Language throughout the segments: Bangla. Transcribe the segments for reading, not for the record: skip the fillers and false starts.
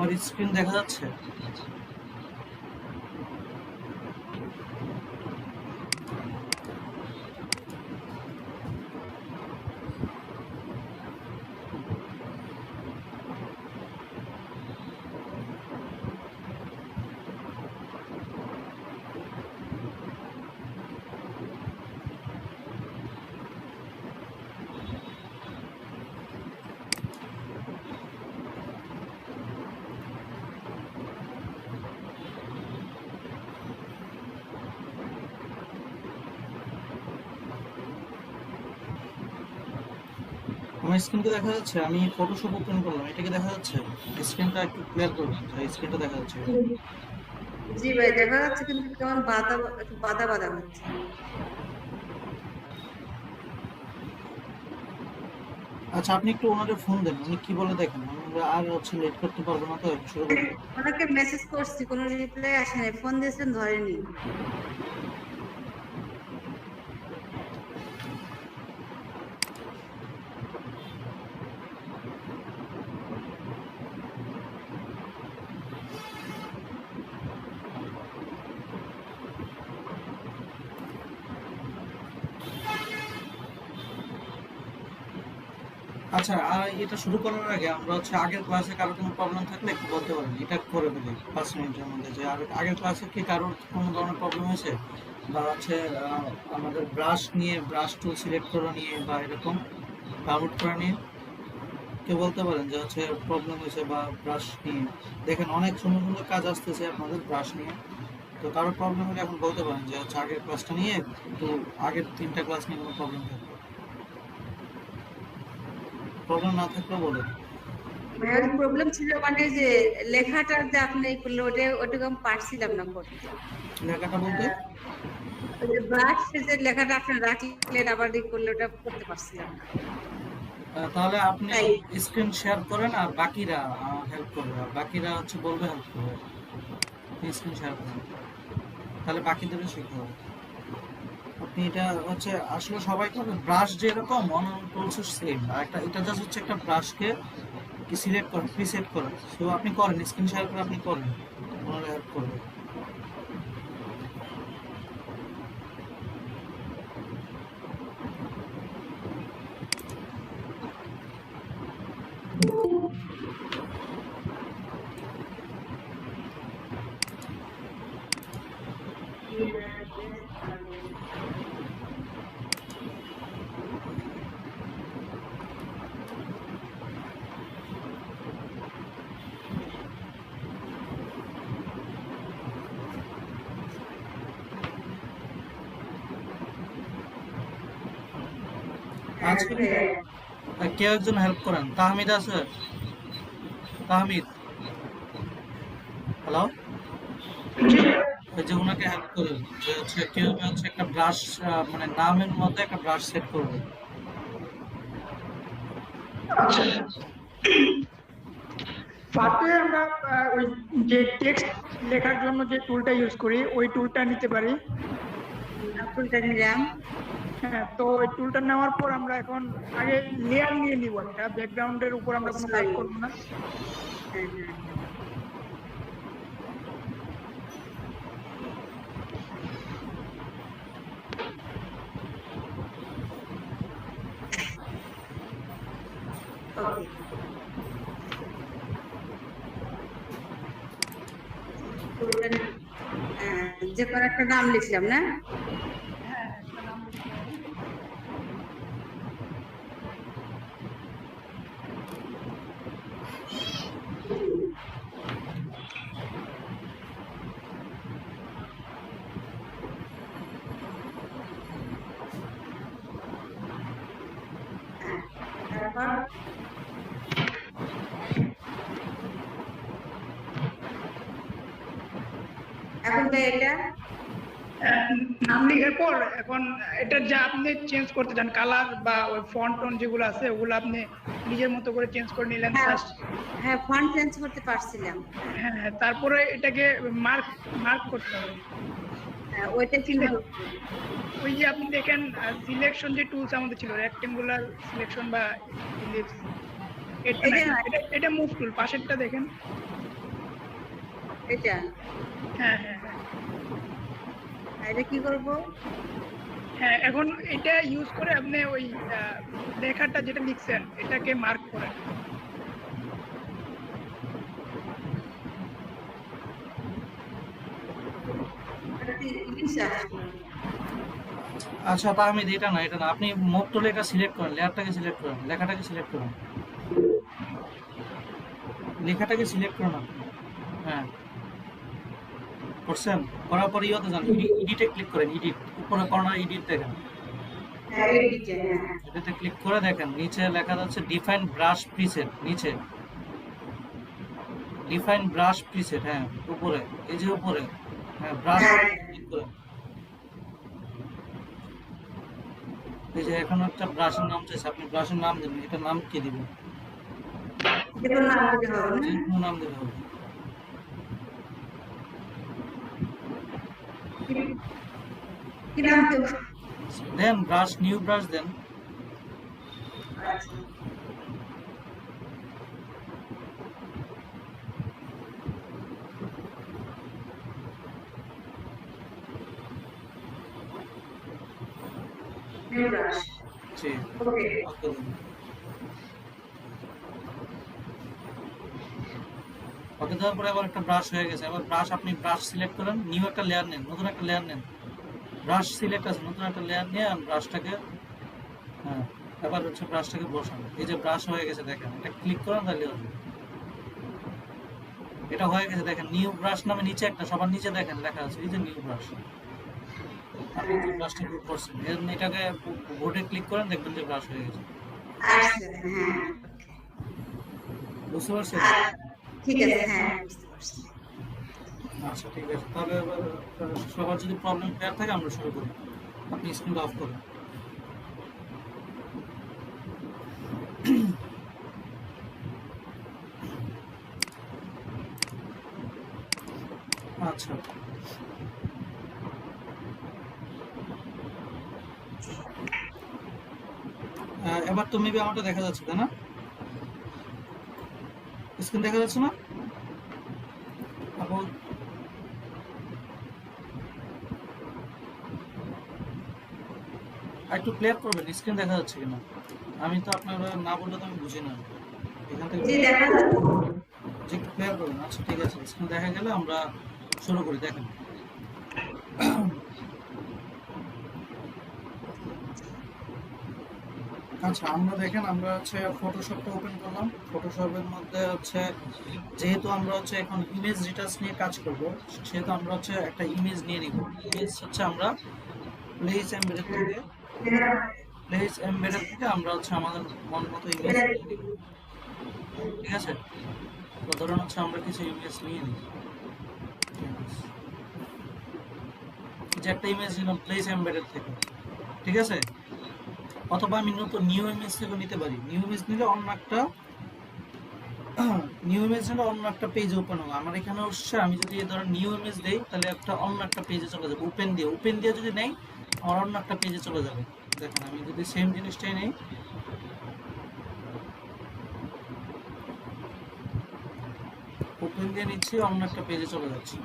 আমার স্ক্রিন দেখা যাচ্ছে? আমার স্ক্রিনটা দেখা যাচ্ছে? আমি ফটোশপ ওপেন করলাম, এটা কি দেখা যাচ্ছে? স্ক্রিনটা একটু ক্লিয়ার করবেন, স্ক্রিনটা দেখা যাচ্ছে? জি ভাই দেখা যাচ্ছে, কিন্তু কেমন বাধা, একটু বাধা বাধা হচ্ছে। আচ্ছা, আপনি একটু ওনাদের ফোন দেন, উনি কি বলে দেখেন। আমরা আর লেট করতে পারবো না, তো শুরু করবো। ওনাকে মেসেজ করছি, কোনো রিপ্লাই আসে নাই, ফোন দিয়েছেন ধরেনি। আচ্ছা, আর এটা শুরু করার আগে আমরা আগের ক্লাসে কারো কোনো প্রবলেম থাকলে একটু বলতে পারেন, এটা করে ফেলি 5 মিনিটের মধ্যে। যে আগের ক্লাসে কি কারোর কোনো ধরনের প্রবলেম হয়েছে, বা আমাদের ব্রাশ নিয়ে, ব্রাশ টুল সিলেক্ট করা নিয়ে, বা এরকম ডাউনলোড করা নিয়ে কেউ বলতে পারেন যে প্রবলেম হয়েছে, বা ব্রাশ নিয়ে। দেখেন অনেক সুন্দর সুন্দর কাজ আসতেছে আপনাদের ব্রাশ নিয়ে। তো কারো প্রবলেম হলে এখন বলতে পারেন যে আগের ক্লাসটা নিয়ে, একটু আগের 3টা ক্লাস নিয়ে কোনো প্রবলেম থাকবে। প্রবলেম না থাকলেও বলেন। ভাইয়ের প্রবলেম ছিল মানে যে লেখাটা যে আপনি করলে ওটা আমি পারছিলাম না করতে। লেখাটা বলতে? ওই যে ব্রাশ যে লেখাটা আপনি রাখলেন আবার করলে ওটা করতে পারছিলাম না। তাহলে আপনি তাই স্ক্রিন শেয়ার করেন, আর বাকিরা হেল্প করবে, আর বাকিরা বলবে হেল্প করবে। আপনি স্ক্রিন শেয়ার করেন, তাহলে বাকিদেরও শিখতে হবে। আপনি এটা আসলে সবাই করবে। ব্রাশ যেরকম অন্যান্য টুলস সেম, আর এটা জাস্ট একটা ব্রাশকে সিলেক্ট করেন, প্রিসেট করেন। সো আপনি করেন, স্ক্রিন শেয়ার করে আপনি করেন, ওনারা হেল্প করবে। আজকে কেউ একজন হেল্প করেন। তাহমিদ আছে? তাহমিদ, হ্যালো। ওই যে ওনাকে হেল্প করেন, যে কেউ একটা ব্রাশ, মানে নামের মধ্যে একটা ব্রাশ সেট করবে। আচ্ছা, ফার্স্টে আমরা ওই যে টেক্সট লেখার জন্য যে টুলটা ইউজ করি ওই টুলটা নিতে পারি। টুলটা নিলাম। হ্যাঁ, তো ওই টুলটা নেওয়ার পর আমরা এখন আগে লেয়ার নিয়ে নিব, একটা ব্যাকগ্রাউন্ডের উপর আমরা কোনো কাজ করব না। হ্যাঁ হ্যাঁ ওকে। যে কোনো একটা নাম লিখলাম না? হ্যাঁ, একটা নাম লিখতে হবে। তারপর এখন তো এটা নাম লিখার পর এখন এটা যা আপনি চেঞ্জ করতে চান, কালার বা ওই ফন্ট টোন যেগুলো আছে ওগুলো আপনি নিজের মতো করে চেঞ্জ করে নিলেন ফার্স্ট। হ্যাঁ ফন্ট চেঞ্জ করতে পারছিলাম। হ্যাঁ, তারপরে এটাকে মার্ক মার্ক করতে হবে। হ্যাঁ ওইটা কিভাবে? ওই যে আপনি দেখেন সিলেকশন যে টুলস আমাদের ছিল, রেক্টেঙ্গুলার সিলেকশন বা ইলিপস, এটা মুভ টুল পাশেরটা দেখেন। এটা হ্যাঁ হ্যাঁ হ্যাঁ আর এটা কি করব? হ্যাঁ, এখন এটা ইউজ করে আপনি ওই লেখাটা যেটা লিখছেন এটাকে মার্ক করেন। এটা কি ইংলিশ আসলো? আচ্ছা তাহমিদ, এটা না, আপনি মুভ টুলে এটা সিলেক্ট করেন, লেয়ারটাকে সিলেক্ট করেন, লেখাটাকে সিলেক্ট করেন, লেখাটাকে সিলেক্ট করেন আপনি। হ্যাঁ, করছেন? করার পরে ইয়েতে যান, এডিটে ক্লিক করেন, এডিট, উপরে কর্নার এডিট দেখেন, হ্যাঁ এইটা, হ্যাঁ এটাতে ক্লিক করে দেখেন নিচে লেখা যাচ্ছে ডিফাইন ব্রাশ প্রিসেট, নিচে ডিফাইন ব্রাশ প্রিসেট, হ্যাঁ উপরে, এই যে উপরে, হ্যাঁ ব্রাশ ক্লিক করেন। এই যে এখন একটা ব্রাশের নাম চাইছে, আপনি ব্রাশের নাম দেবেন, এটা নাম কি দিবেন? এটা নাম দিতে হবে না? যে কোনো নাম দিতে হবে। কি- কি নাম দেব? দেন ব্রাশ, নিউ ব্রাশ দেন। আচ্ছা নিউ ব্রাশ, জি, ওকে। ওকে দেন। ওকে দেওয়ার পরে আবার একটা ব্রাশ হয়ে গেছে, এবার ব্রাশ, আপনি ব্রাশ সিলেক্ট করেন, নিউ একটা লেয়ার নেন, নতুন একটা লেয়ার নেন, ব্রাশ সিলেক্ট আছে, নতুন একটা লেয়ার নিয়ে ব্রাশটাকে, হ্যাঁ এবার হচ্ছে ব্রাশটাকে বসান। এই যে ব্রাশ হয়ে গেছে দেখেন, এটা ক্লিক করেন তাহলে হবে। এটা হয়ে গেছে দেখেন, নিউ ব্রাশ নামে নিচে একটা, সবার নিচে দেখেন লেখা আছে, এই যে নিউ ব্রাশ, আপনি যে ব্রাশটা ইউজ করছেন, এটাকে বোর্ডে ক্লিক করেন, দেখবেন যে ব্রাশ হয়ে গেছে। আচ্ছা হ্যাঁ, বুঝতে পারছেন? ঠিক আছে, হ্যাঁ বুঝতে পারছি। আচ্ছা ঠিক আছে, তাহলে এবার সবার যদি প্রবলেম ক্লিয়ার থাকে আমরা শুরু করি। আপনি স্ক্রিনটা অফ করুন। আচ্ছা, এবার তো মেবি আমারটা দেখা যাচ্ছে তাই না? স্ক্রিন দেখা যাচ্ছে না আপু? একটু ক্লিয়ার করবেন, স্ক্রিন দেখা যাচ্ছে কিনা? আমি তো আপনারা না বললে তো আমি বুঝি না এখান থেকে। জি দেখা যাচ্ছে। যে একটু ক্লিয়ার করবেন। আচ্ছা ঠিক আছে, স্ক্রিন দেখা গেলে আমরা শুরু করি। দেখেন, আচ্ছা আমরা দেখেন, আমরা হচ্ছে ফটোশপটা ওপেন করলাম। ফটোশপের মধ্যে হচ্ছে, যেহেতু আমরা হচ্ছে এখন ইমেজ ডিটেলস নিয়ে কাজ করব, সেহেতু আমরা হচ্ছে একটা ইমেজ নিয়ে নিব। ইমেজ হচ্ছে আমরা প্লেস এমবেডেড থেকে, প্লেস এমবেডেড থেকে আমরা হচ্ছে আমাদের মন মতো ইমেজ নিয়ে নিব। ঠিক আছে, তো ধরুন হচ্ছে আমরা কিছু ইমেজ নিয়ে নিই, যে একটা ইমেজ নিলাম প্লেস এমবেডেড থেকে, ঠিক আছে। অথবা আমি নতুন নিউ ইমেজ থেকে নিতে পারি। নিউ ইমেজ নিলে অন্য একটা, নিউ ইমেজ নিলে অন্য একটা পেজ ওপেন হবে। আমার এখানে হচ্ছে, আমি যদি ধরুন নিউ ইমেজ দেই তাহলে একটা অন্য একটা পেজে চলে যাবে। ওপেন দিয়ে যদি নেই, আমার অন্য একটা পেজে চলে যাবে। দেখেন আমি যদি সেম জিনিসটাই নেই, ওপেন দিয়ে নিচ্ছি, অন্য একটা পেজে চলে যাচ্ছি।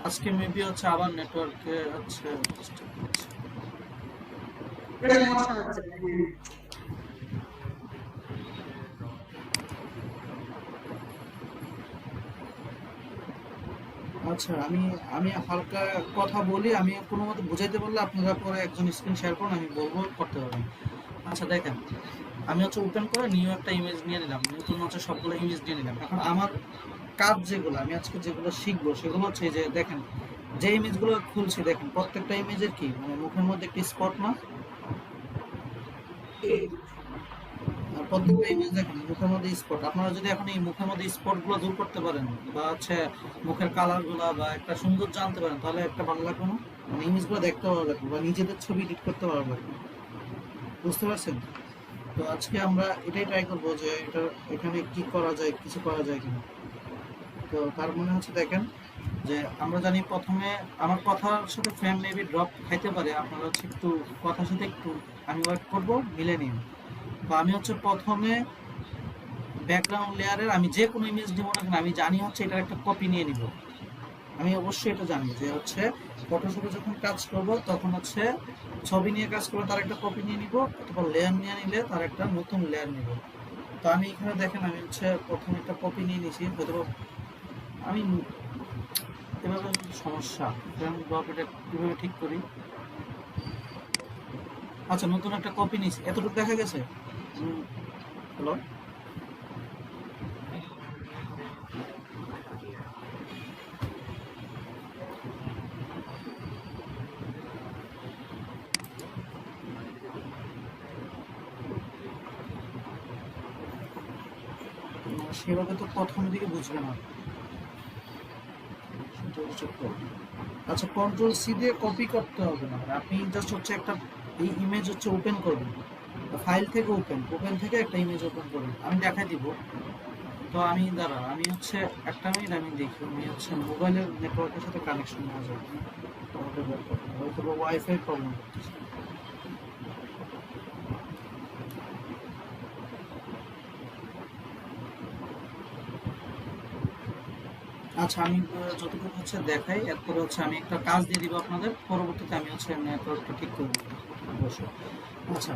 আজকে মেবি হচ্ছে আবার নেটওয়ার্কে হচ্ছে সমস্যা হচ্ছে না, হ্যাঁ। আচ্ছা, আমি আমি হালকা কথা বলি, আমি কোনো মতে বুঝাইতে পারলে আপনারা পরে একজন স্ক্রিন শেয়ার করুন, আমি বলবো করতে পারবেন। আচ্ছা দেখেন, আমি হচ্ছে ওপেন করে নিউ একটা ইমেজ নিয়ে নিলাম, নতুন হচ্ছে সবগুলো ইমেজ নিয়ে নিলাম। এখন আমার কাজ যেগুলো, আমি আজকে যেগুলো শিখবো সেগুলো হচ্ছে, এই যে দেখেন যে ইমেজগুলো খুলছি, দেখেন প্রত্যেকটা ইমেজের কি মানে মুখের মধ্যে একটি স্পট না, আর প্রত্যেকটা ইমেজ দেখেন মুখের মধ্যে স্পট। আপনারা যদি এখন এই মুখের মধ্যে স্পট গুলো দূর করতে পারেন, বা হচ্ছে মুখের কালার গুলা বা একটা সুন্দর জানতে পারেন, তাহলে একটা ভালো লাগবে না? মানে ইমেজ গুলো দেখতে ভালো লাগবে, বা নিজেদের ছবি এডিট করতে ভালো লাগবে। বুঝতে পারছেন? তো আজকে আমরা এটাই ট্রাই করবো যে এটা, এখানে কি করা যায়, কিছু করা যায় কিনা। তো তার মনে হচ্ছে দেখেন, যে আমরা জানি প্রথমে আমার কথার সাথে ফ্রেম মেবি ড্রপ খাইতে পারে, আপনারা হচ্ছে একটু কথার সাথে একটু আমি ওয়েট করবো, মিলে নিন। তো আমি হচ্ছে প্রথমে ব্যাকগ্রাউন্ড লেয়ারের আমি যে কোনো ইমেজ নিব না কেন, আমি জানি হচ্ছে এটার একটা কপি নিয়ে নিব। আমি অবশ্যই এটা জানি যে হচ্ছে ফটোশপে যখন কাজ করব তখন হচ্ছে ছবি নিয়ে কাজ করলে তার একটা কপি নিয়ে নিব, অথবা লেয়ার নিয়ে নিলে তার একটা নতুন লেয়ার নিব। তো আমি এখানে দেখেন আমি হচ্ছে প্রথমে একটা কপি নিয়ে নিয়েছি, হয়তো আমি এভাবে সমস্যা, এটা কিভাবে ঠিক করি। আচ্ছা, নতুন একটা কপি নিয়েছি, এতটুকু দেখা গেছে। হ্যালো, সেভাবে তো প্রথম দিকে বুঝবে না। আচ্ছা, কন্ট্রোল সি দিয়ে কপি করতে হবে না, আপনি জাস্ট হচ্ছে একটা এই ইমেজ হচ্ছে ওপেন করবেন, ফাইল থেকে ওপেন থেকে একটা ইমেজ ওপেন করবেন। আমি দেখাই দিব। তো আমি আমি হচ্ছে একটা মিনিট আমি দেখি, আমি হচ্ছে মোবাইলের নেটওয়ার্কের সাথে কানেকশন হয়ে যাবে, হয়তো ওয়াইফাই প্রবলেম করতেছে। আচ্ছা, আমি যতটুকু হচ্ছে দেখাই, এরপরে হচ্ছে আমি একটা কাজ দিয়ে দিব আপনাদের, পরবর্তীতে আমি হচ্ছে নেটওয়ার্কটা ঠিক করে দেবো অবশ্যই। আচ্ছা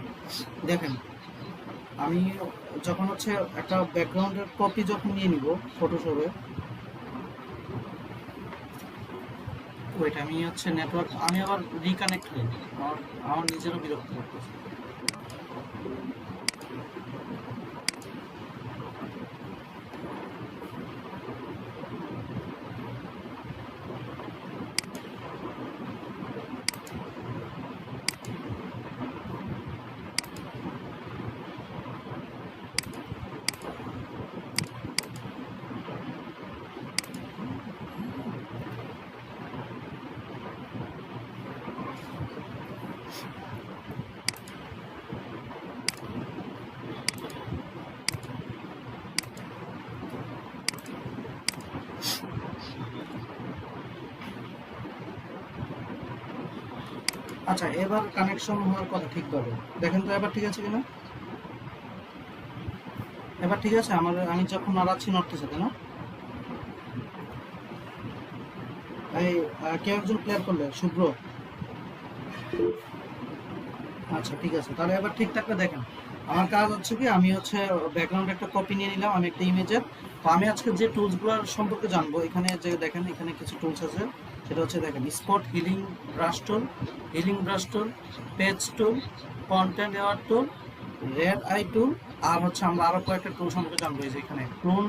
দেখেন, আমি যখন হচ্ছে একটা ব্যাকগ্রাউন্ডের কপি যখন নিয়ে নিব ফটোশপে, ওইটা আমি হচ্ছে নেটওয়ার্ক, আমি আবার রিকানেক্ট হই, আমার নিজেরও বিরক্ত করতেছে। আচ্ছা, এবার কানেকশন হওয়ার কথা ঠিকভাবে দেখেন তো, এবার ঠিক আছে কিনা? এবার ঠিক আছে? আমি যখন নাড়াচ্ছি নড়তেছে তাই না? এই কেউ একজন ক্লিয়ার করলে, শুভ্র। আচ্ছা ঠিক আছে, তাহলে এবার ঠিক থাকলে দেখেন আমার কাজ হচ্ছে কি, আমি হচ্ছে ব্যাকগ্রাউন্ডে একটা কপি নিয়ে নিলাম, আমি একটা ইমেজের। তো আমি আজকে যে টুলসগুলোর সম্পর্কে জানবো, এখানে যে দেখেন এখানে কিছু টুলস আছে, সেটা হচ্ছে দেখেন spot healing brush tool, patch tool, content aware tool, red eye tool, আর হচ্ছে আমরা আরো কয়েকটা টুল সম্পর্কে জানবো। এই যে এখানে ক্লোন,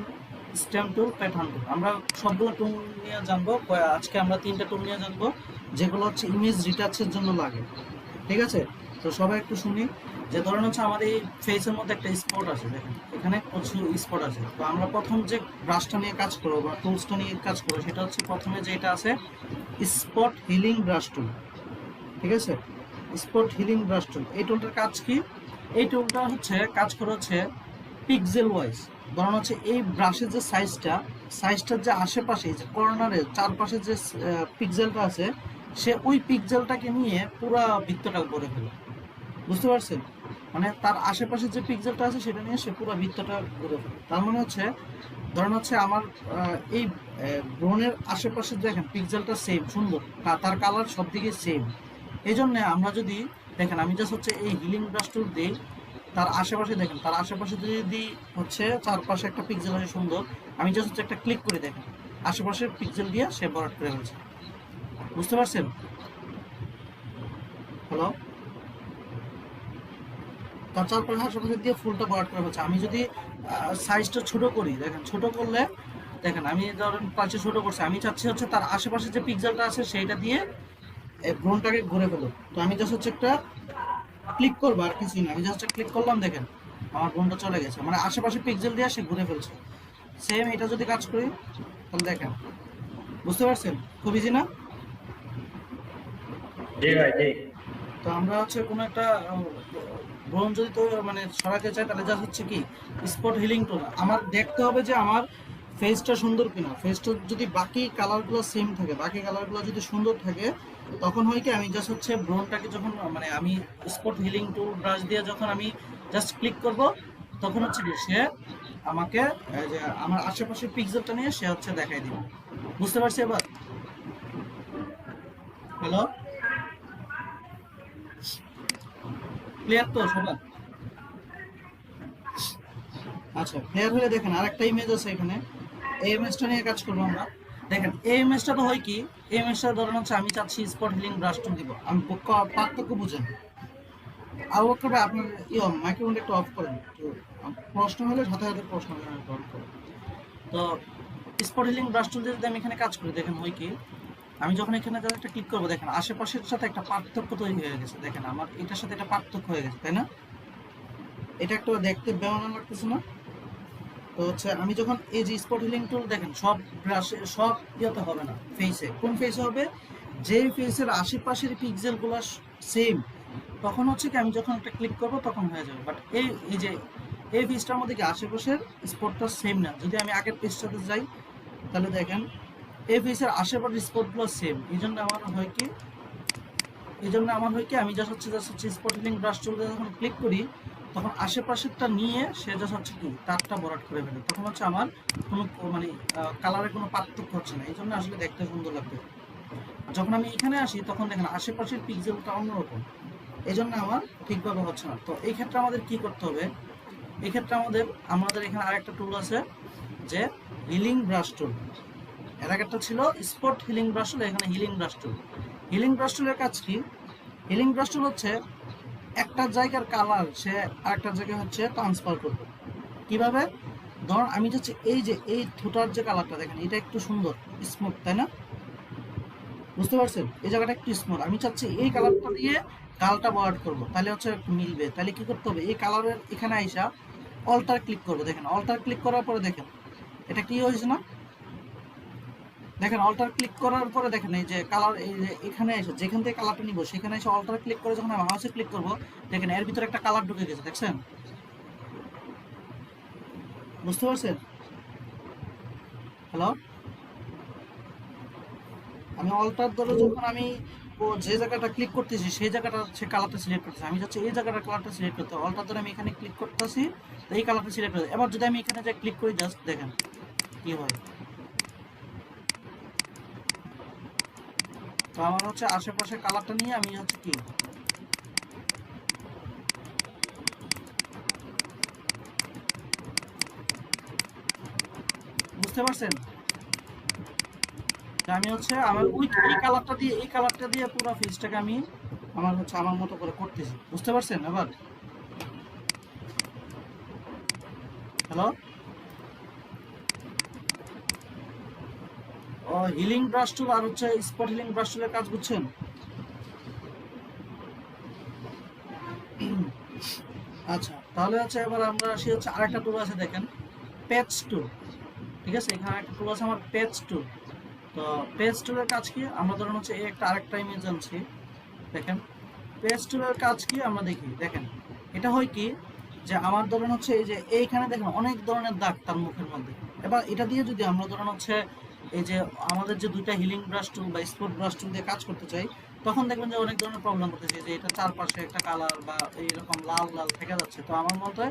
স্টেম টুল, প্যাটার্ন টুল, আমরা সবগুলো টুল নিয়ে জানবো। আজকে আমরা 3টা টুল নিয়ে জানবো যেগুলো হচ্ছে ইমেজ রিটাচের জন্য লাগে, ঠিক আছে? তো সবাই একটু শুনি। যে ধরেন হচ্ছে আমাদের এই ফেসের মধ্যে একটা স্পট আছে, দেখেন এখানে প্রচুর স্পট আছে। তো আমরা প্রথম যে ব্রাশটা নিয়ে কাজ করবো বা টুলসটা নিয়ে কাজ করবো, সেটা হচ্ছে প্রথমে যেটা আছে স্পট হিলিং ব্রাশ টুল, ঠিক আছে? স্পট হিলিং ব্রাশ টুল, এই টুলটার কাজ কি? এই টুলটা হচ্ছে কাজ করে হচ্ছে পিক্সেল ওয়াইজ। ধরুন হচ্ছে এই ব্রাশের যে সাইজটার যে আশেপাশে, যে কর্নারের চারপাশে যে পিক্সেলটা আছে, সে ওই পিক্সেলটাকে নিয়ে পুরো বৃত্তটা করে ফেলে। বুঝতে পারছেন? মানে তার আশেপাশে যে পিক্সেলটা আছে সেটা নিয়ে সে পুরো বৃত্তটা করে ফেলে। তার মানে হচ্ছে ধরেন হচ্ছে আমার এই ব্রণের আশেপাশে দেখেন পিক্সেলটা সেম, সুন্দর, তার কালার সব দিকে সেম। এই জন্য আমরা যদি দেখেন, আমি জাস্ট হচ্ছে এই হিলিং ব্রাশ টুল দিই, তার আশেপাশে দেখেন, তার আশেপাশে যদি হচ্ছে চারপাশে একটা পিক্সেল আছে সুন্দর, আমি জাস্ট হচ্ছে একটা ক্লিক করে দেখেন আশেপাশের পিক্সেল দিয়ে সে ভরাট করে ফেলছে। বুঝতে পারছেন? হ্যালো, তার চারপাশে আশেপাশে দিয়ে ফুলটা ভরাট করে ফেলছে। আমি যদি সাইজটা ছোট করি, দেখেন ছোট করলে দেখেন, আমি ধরেন পাশে ছোট করছি, আমি চাচ্ছি হচ্ছে তার আশেপাশে যে পিক্সেলটা আছে সেইটা দিয়ে ব্রনটাকে ঘুরে ফেলো। তো আমি জাস্ট হচ্ছে একটা ক্লিক করবো, আর কিছুই না, আমি জাস্ট ক্লিক করলাম, দেখেন আমার ব্রনটা চলে গেছে, মানে আশেপাশে পিক্সেল দিয়ে সে ঘুরে ফেলছে। সেম এটা যদি কাজ করি তাহলে দেখেন, বুঝতে পারছেন? খুব ইজি না? জি ভাই, জি। তো আমরা হচ্ছে কোনো একটা ব্রণ যদি তো মানে সরাতে চাই, তাহলে যা হচ্ছে কি স্পট হিলিং টুল, আমার দেখতে হবে যে আমার ফেসটা সুন্দর কিনা। ফেসটা যদি বাকি কালারগুলো সেম থাকে, বাকি কালারগুলো যদি সুন্দর থাকে, তখন হয় কি আমি জাস্ট হচ্ছে ব্রণটাকে যখন মানে আমি স্পট হিলিং টুল ব্রাশ দিয়ে যখন আমি জাস্ট ক্লিক করব, তখন হচ্ছে কি সে আমাকে এই যে আমার আশেপাশের পিক্সেলটা নিয়ে সে হচ্ছে দেখাই দিবে। বুঝতে পারছি এবার? হ্যালো, ক্লিয়ার তো সবার? আচ্ছা, ক্লিয়ার হলে দেখেন আরেকটা ইমেজ আছে এখানে, এই ইমেজটা নিয়ে কাজ করবো আমরা। দেখেন এই ইমেজটা তো হয় কি, এই ইমেজটা ধরেন হচ্ছে আমি চাচ্ছি স্পট হিলিং ব্রাশ টুল দিব, আমি পার্থক্য বুঝেন। আর ওকে ভাই আপনার মাইক্রোফোনটা একটু অফ করেন, একটু প্রশ্ন হলে সাথে সাথে প্রশ্ন অফ করেন। তো স্পট হিলিং ব্রাশ টুল দিয়ে যদি আমি এখানে কাজ করি, দেখেন হয় কি, আমি যখন এখানে একটা ক্লিক করবো, দেখেন আশেপাশের সাথে একটা পার্থক্য তৈরি হয়ে গেছে। দেখেন আমার এটার সাথে একটা পার্থক্য হয়ে গেছে, তাই না? এটা একটু দেখতে বেমানান লাগতেছে না? তো হচ্ছে আমি যখন এই যে স্পট হিলিং টুল, দেখেন সব ব্রাশে সব ইয়েতে হবে না, ফেসে কোন ফেসে হবে, যে ফেসের আশেপাশের পিক্সেলগুলো সেম, তখন হচ্ছে কি আমি যখন একটা ক্লিক করবো তখন হয়ে যাবে। বাট এই যে এই ফেসটার মধ্যে কি আশেপাশের স্পটটা সেম না। যদি আমি আগের পেজটাতে যাই তাহলে দেখেন এই ফেসের আশেপাশের স্পটগুলো সেম। এই জন্য আমার হয় কি, আমি জাস্ট হচ্ছে স্পট হিলিং ব্রাশ টুল যখন ক্লিক করি তখন আশেপাশেরটা নিয়ে সে জাস্ট হচ্ছে কি তারটা ভরাট করে ফেলে, তখন হচ্ছে আমার কোনো মানে কালারের কোনো পার্থক্য হচ্ছে না। এই জন্য আসলে দেখতে সুন্দর লাগবে। যখন আমি এখানে আসি তখন দেখেন আশেপাশের পিক্সেলটা অন্যরকম, এই জন্য আমার ঠিকভাবে হচ্ছে না। তো এই ক্ষেত্রে আমাদের কি করতে হবে, এই ক্ষেত্রে আমাদের এখানে আরেকটা টুল আছে যে হিলিং ব্রাশ টুল। এর আগেরটা ছিল স্পট হিলিং ব্রাশ টুল, এখানে হিলিং ব্রাশ টুল। হিলিং ব্রাশ টুলের কাজ কি, হিলিং ব্রাশ টুল হচ্ছে একটা জায়গার কালার সে আরেকটা জায়গায় হচ্ছে ট্রান্সফার করবে। কিভাবে, ধরুন আমি হচ্ছে এই যে এই থুটার যে কালারটা দেখেন এটা একটু সুন্দর স্মুথ, তাই না? বুঝতে পারছেন? এই জায়গাটা একটু স্মুথ, আমি চাচ্ছি এই কালারটা দিয়ে গালটা বরাট করবো, তাহলে হচ্ছে মিলবে। তাহলে কি করতে হবে, এই কালারের এখানে আইসা অল্টার ক্লিক করবো। দেখেন অল্টার ক্লিক করার পরে দেখেন এটা কি হয়েছে না, দেখেন অল্টার ক্লিক করার পরে দেখেন এই যে কালার, এই যে এখানে এসে যেখান থেকে কালারটা নিব সেখানে এসে অল্টার ক্লিক করে যখন আমি মাউসে ক্লিক করব, দেখেন এর ভিতরে একটা কালার ঢুকে গেছে, দেখছেন? বুঝতে পারছেন? হ্যালো, আমি অল্টার ধরে যখন আমি যে জায়গাটা ক্লিক করতেছি সেই জায়গাটা সে কালারটা সিলেক্ট করতেছে, আমি যাচ্ছি এই জায়গাটা কালারটা সিলেক্ট করতে, অল্টার ধরে আমি এখানে ক্লিক করতেছি তো এই কালারটা সিলেক্ট করতে। এবার যদি আমি এখানে যে ক্লিক করি জাস্ট দেখেন কি হয়। তো আমার হচ্ছে আশেপাশে কালারটা নিয়ে আমি হচ্ছে কি বুঝতে পারছেন, আমি হচ্ছে আমার ওই এই কালারটা দিয়ে পুরো ফেসটাকে আমি আমার মতো করে করতেছি। বুঝতে পারছেন? এবার হ্যালো, ও হিলিং ব্রাশ টুল আর হচ্ছে স্পট হিলিং ব্রাশ টুলের কাজ বুঝছেন? আচ্ছা, তাহলে হচ্ছে এবার আমরা আসি হচ্ছে আরেকটা টুল আছে, দেখেন প্যাচ টুল। ঠিক আছে, এখানে একটা টুল আছে আমার প্যাচ টুল। তো পেজ টুলের কাজ কি, আমরা ধরুন হচ্ছে এই একটা আরেকটা ইমেজ আনছি, দেখেন পেজ টুলের কাজ কি আমরা দেখি। দেখেন এটা হয় কি, যে আমার ধরুন হচ্ছে এই যে এইখানে দেখেন অনেক ধরনের দাগ তার মুখের মধ্যে। এবার এটা দিয়ে যদি আমরা ধরুন হচ্ছে এই যে আমাদের যে দুইটা হিলিং ব্রাশ টুল বা স্পট ব্রাশ টুল দিয়ে কাজ করতে চাই, তখন দেখবেন যে অনেক ধরনের প্রবলেম হতেছে, যে এটা চারপাশে একটা কালার বা এইরকম লাল লাল থেকে যাচ্ছে। তো আমার মতে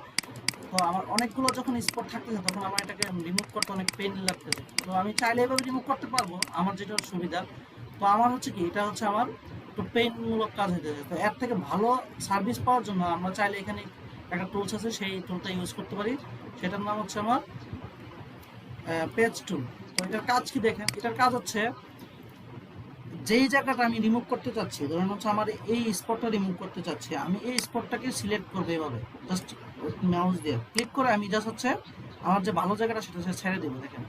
তো আমার অনেকগুলো যখন স্পট থাকতেছে তখন আমার এটাকে রিমুভ করতে অনেক পেন লাগতেছে। তো আমি চাইলে এভাবে রিমুভ করতে পারবো, আমার যেটা সুবিধা। তো আমার হচ্ছে কি, এটা হচ্ছে আমার একটু পেইনমূলক কাজ হইতেছে। তো এর থেকে ভালো সার্ভিস পাওয়ার জন্য আমরা চাইলে এখানে একটা টুলস আছে, সেই টুলটা ইউজ করতে পারি। সেটার নাম হচ্ছে আমার পেজ টুল। তো এটার কাজ কি দেখেন, এটার কাজ হচ্ছে যেই জায়গাটা আমি রিমুভ করতে চাচ্ছি, ধরুন হচ্ছে আমার এই স্পটটা রিমুভ করতে চাচ্ছি, আমি এই স্পটটাকে সিলেক্ট করবো এভাবে জাস্ট মাউস দিয়ে ক্লিক করে আমি জাস্ট হচ্ছে আমার যে ভালো জায়গাটা সেটা ছেড়ে দেবো। দেখেন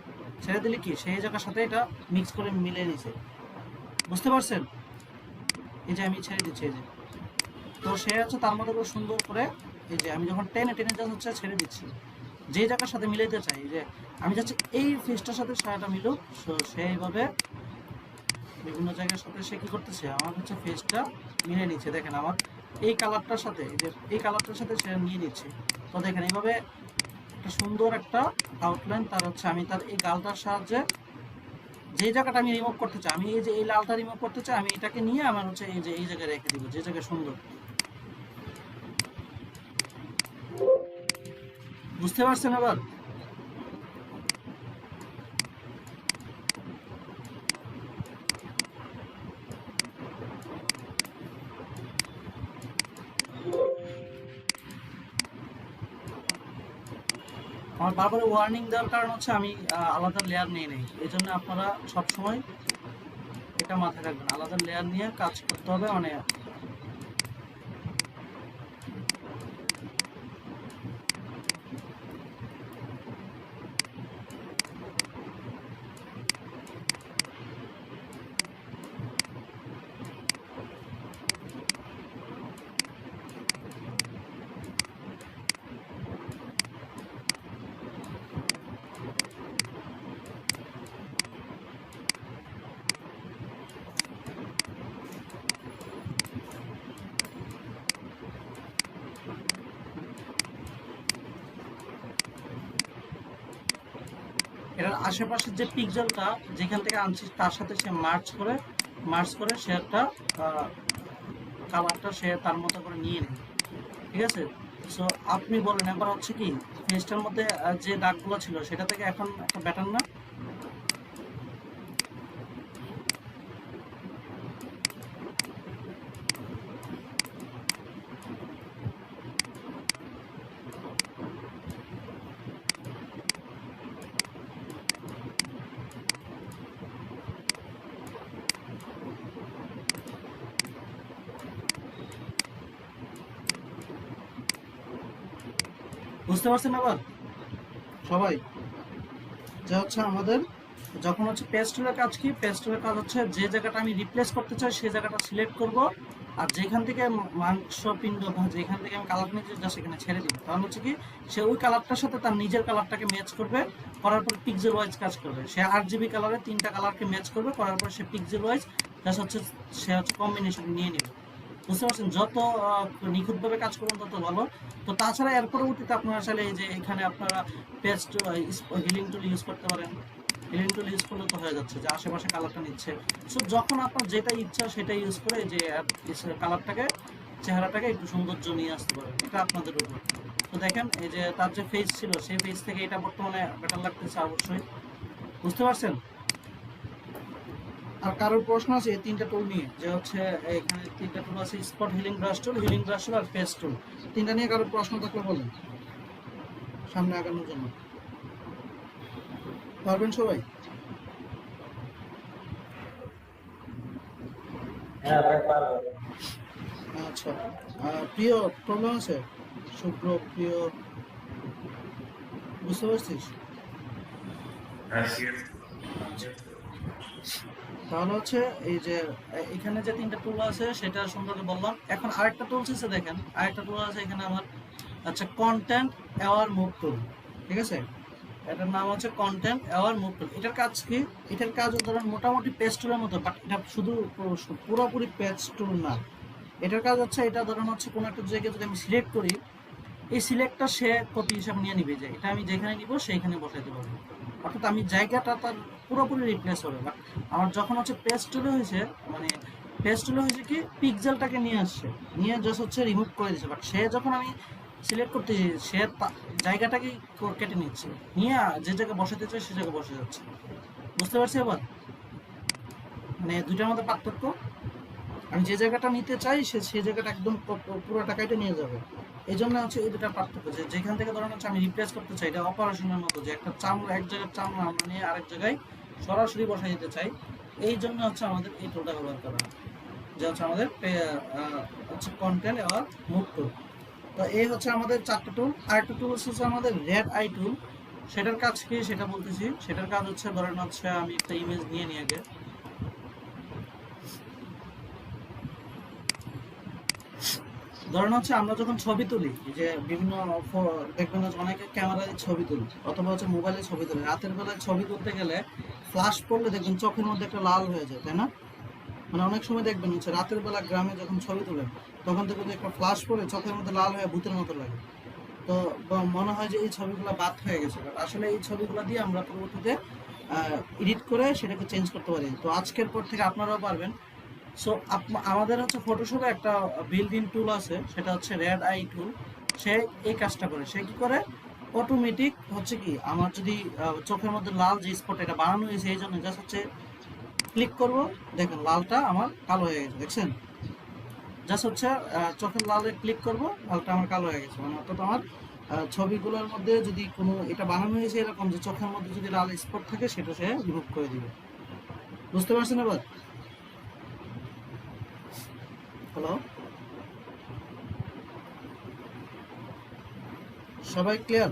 ছেড়ে দিলে কি সেই জায়গার সাথে এটা মিক্স করে মিলে নিছে। বুঝতে পারছেন? এই যে আমি ছেড়ে দিচ্ছি, এই যে তো সে হচ্ছে তার মধ্যে করে সুন্দর করে এই যে আমি যখন টেনে টেনে জাস্ট হচ্ছে ছেড়ে দিচ্ছি যে জায়গার সাথে মিলাইতে চাই, যে আমি যাচ্ছি এই ফেসটার সাথে সারাটা মিলুক, সেইভাবে বিভিন্ন জায়গার সাথে সে কি করতেছে আমার হচ্ছে ফেসটা মিলিয়ে নিচ্ছে। দেখেন আমার এই কালারটার সাথে এই কালারটার সাথে সে নিয়ে নিচ্ছে। তো দেখেন এইভাবে একটা সুন্দর একটা আউটলাইন তার হচ্ছে আমি তার এই গালটার সাহায্যে যে জায়গাটা আমি রিমুভ করতে চাই, আমি এই যে এই লালটা রিমুভ করতে চাই, আমি এটাকে নিয়ে আমার হচ্ছে এই যে এই জায়গায় রেখে দিব, যে জায়গায় সুন্দর। বুঝতে পারছেন? আবার আমার বারবার ওয়ার্নিং দেওয়ার কারণ হচ্ছে আমি আলাদা লেয়ার নিয়ে নেই, এই জন্য আপনারা সবসময় এটা মাথায় রাখবেন, আলাদা লেয়ার নিয়ে কাজ করতে হবে। মানে এটার আশেপাশের যে পিক্সেলটা যেখান থেকে আনছি তার সাথে সে মার্চ করে সে একটা কালারটা সে তার মতো করে নিয়ে নেয়, ঠিক আছে? সো আপনি বলেন একবার হচ্ছে কি ফেসটার মধ্যে যে দাগগুলো ছিল সেটা থেকে এখন একটা ব্যাটার না? বুঝতে পারছেন আবার সবাই? যে হচ্ছে আমাদের যখন হচ্ছে পেস্টুলের কাজ কি, পেস্টুলের কাজ হচ্ছে যে জায়গাটা আমি রিপ্লেস করতে চাই সেই জায়গাটা সিলেক্ট করব, আর যেখান থেকে মাংস পিণ্ড বা যেখান থেকে আমি কালার নিয়ে যা সেখানে ছেড়ে দিব। কারণ হচ্ছে কি সে ওই কালারটার সাথে তার নিজের কালারটাকে ম্যাচ করবে, করার পর পিক্সেল ওয়াইজ কাজ করবে। সে 8 GB কালারে 3টা কালারকে ম্যাচ করবে, করার পর সে পিক্সেল ওয়াইজ জাস্ট হচ্ছে সে হচ্ছে কম্বিনেশন নিয়ে নেবে। বুঝতে পারছেন? যত নিখুঁতভাবে কাজ করবেন তত ভালো। তো তাছাড়া এর পরবর্তীতে আপনারা চাইলে এই যে এখানে আপনারা পেস্ট হিলিং টুল ইউজ করতে পারেন। হিলিং টুল ইউজ করলে তো হয়ে যাচ্ছে যে আশেপাশে কালারটা নিচ্ছে। সো যখন আপনার যেটা ইচ্ছা সেটা ইউজ করে যে কালারটাকে চেহারাটাকে একটু সৌন্দর্য নিয়ে আসতে পারেন, এটা আপনাদের উপর। তো দেখেন এই যে তার যে ফেস ছিল সেই ফেস থেকে এটা বর্তমানে বেটার লাগতেছে অবশ্যই। বুঝতে পারছেন? আর কারোর প্রশ্ন আছে এই 3টা টুল নিয়ে, যে হচ্ছে এখানে 3টা টুল আছে, স্পট হিলিং ব্রাশ টুল আর ফেস টুল। 3টা নিয়ে কারোর প্রশ্ন থাকলে বলেন সামনে আগানোর জন্য। পারবেন সবাই? হ্যাঁ ভাই পারবো। আচ্ছা, প্রিয় প্রবলেম আছে? শুভ্র, প্রিয়, বুঝতে পারছিস? তাহলে হচ্ছে এই যে এখানে যে 3টা টুল আছে সেটা সম্পর্কে বললাম। এখন আরেকটা টুলস আছে, দেখেন আরেকটা টুল আছে এখানে আমার, আচ্ছা, কন্টেন্ট অ্যাওয়ার মুভ টুল, ঠিক আছে? এটার নাম হচ্ছে কন্টেন্ট অ্যাওয়ার মুভ টুল। এটার কাজ কি? এটার কাজ ধরেন মোটামুটি পেজ টুলের মতো, বাট এটা শুধু পুরোপুরি পেজ টুল না। এটার কাজ হচ্ছে এটা ধরেন হচ্ছে কোনো একটা জায়গায় যদি আমি সিলেক্ট করি, এই সিলেক্টটা সে কপি হিসাবে নিয়ে নিবে, যে এটা আমি যেখানে নিব সেইখানে বসাইতে পারবো। অর্থাৎ আমি জায়গাটা তার পুরোপুরি রিপ্লেস হবে। বাট আমার যখন হচ্ছে পেস্ট টুলে হয়েছে, মানে পেস্ট টুলে হয়েছে কি পিক্সেলটাকে নিয়ে আসছে, নিয়ে জাস্ট হচ্ছে রিমুভ করে দিচ্ছে। বাট সে যখন আমি সিলেক্ট করতে সে জায়গাটাকেই কেটে নিচ্ছে, নিয়ে যে জায়গায় বসাতে চাই সে জায়গায় বসে যাচ্ছে। বুঝতে পারছি এবার? মানে দুইটার মধ্যে পার্থক্য, আমি যে জায়গাটা নিতে চাই সে জায়গাটা একদম পুরো টাকাটা নিয়ে যাবে। এই জন্য হচ্ছে এই দুটা পার্থক্য, যে যেখান থেকে ধরেন হচ্ছে আমি রিপ্লেস করতে চাই, এটা অপারেশনের মতো, যে একটা চামড়া এক জায়গার চামড়া আমরা নিয়ে আরেক জায়গায় সরাসরি বসাই দিতে চাই। এই জন্য হচ্ছে আমাদের এই টুলটা ব্যবহার করা, যে হচ্ছে আমাদের হচ্ছে কন্টেন্ট আর মুভ টুল। তো এই হচ্ছে আমাদের 4টা টুল। আরেকটা টুল হচ্ছে আমাদের রেড আই টুল। সেটার কাজ কি সেটা বলতেছি। সেটার কাজ হচ্ছে ধরেন হচ্ছে আমি একটা ইমেজ নিয়ে নিয়ে আগে, ধরেন হচ্ছে আমরা যখন ছবি তুলি, যে বিভিন্ন দেখবেন হচ্ছে অনেকে ক্যামেরায় ছবি তুলি অথবা হচ্ছে মোবাইলে ছবি তুলি, রাতের বেলায় ছবি তুলতে গেলে ফ্ল্যাশ পড়লে দেখবেন চোখের মধ্যে একটা লাল হয়ে যায়, তাই না? মানে অনেক সময় দেখবেন হচ্ছে রাতের বেলা গ্রামে যখন ছবি তুলেন তখন দেখবেন একটা ফ্ল্যাশ পড়ে চোখের মধ্যে লাল হয়ে ভূতের মতো লাগে। তো মনে হয় যে এই ছবিগুলো বাদ হয়ে গেছে। আসলে এই ছবিগুলো দিয়ে আমরা পরবর্তীতে এডিট করে সেটাকে চেঞ্জ করতে পারি। তো আজকের পর থেকে আপনারাও পারবেন। সো আমাদের হচ্ছে ফটোশপে একটা বিল্ট ইন টুল আছে, সেটা হচ্ছে রেড আই টুল। সে এই কাজটা করে, সে কি করে অটোমেটিক হচ্ছে কি আমার যদি চোখের মধ্যে লাল যে স্পট এটা বানানো হয়েছে এই জন্য জাস্ট হচ্ছে ক্লিক করব, দেখেন লালটা আমার কালো হয়ে গেছে, দেখছেন? জাস্ট হচ্ছে চোখের লালে ক্লিক করব, লালটা আমার কালো হয়ে গেছে। মানে অর্থাৎ আমার ছবিগুলোর মধ্যে যদি কোনো এটা বানানো হয়েছে এরকম যে চোখের মধ্যে যদি লাল স্পট থাকে সেটা সে রিমুভ করে দিবে। বুঝতে পারছেন এবার? হ্যালো, সবাই ক্লিয়ার?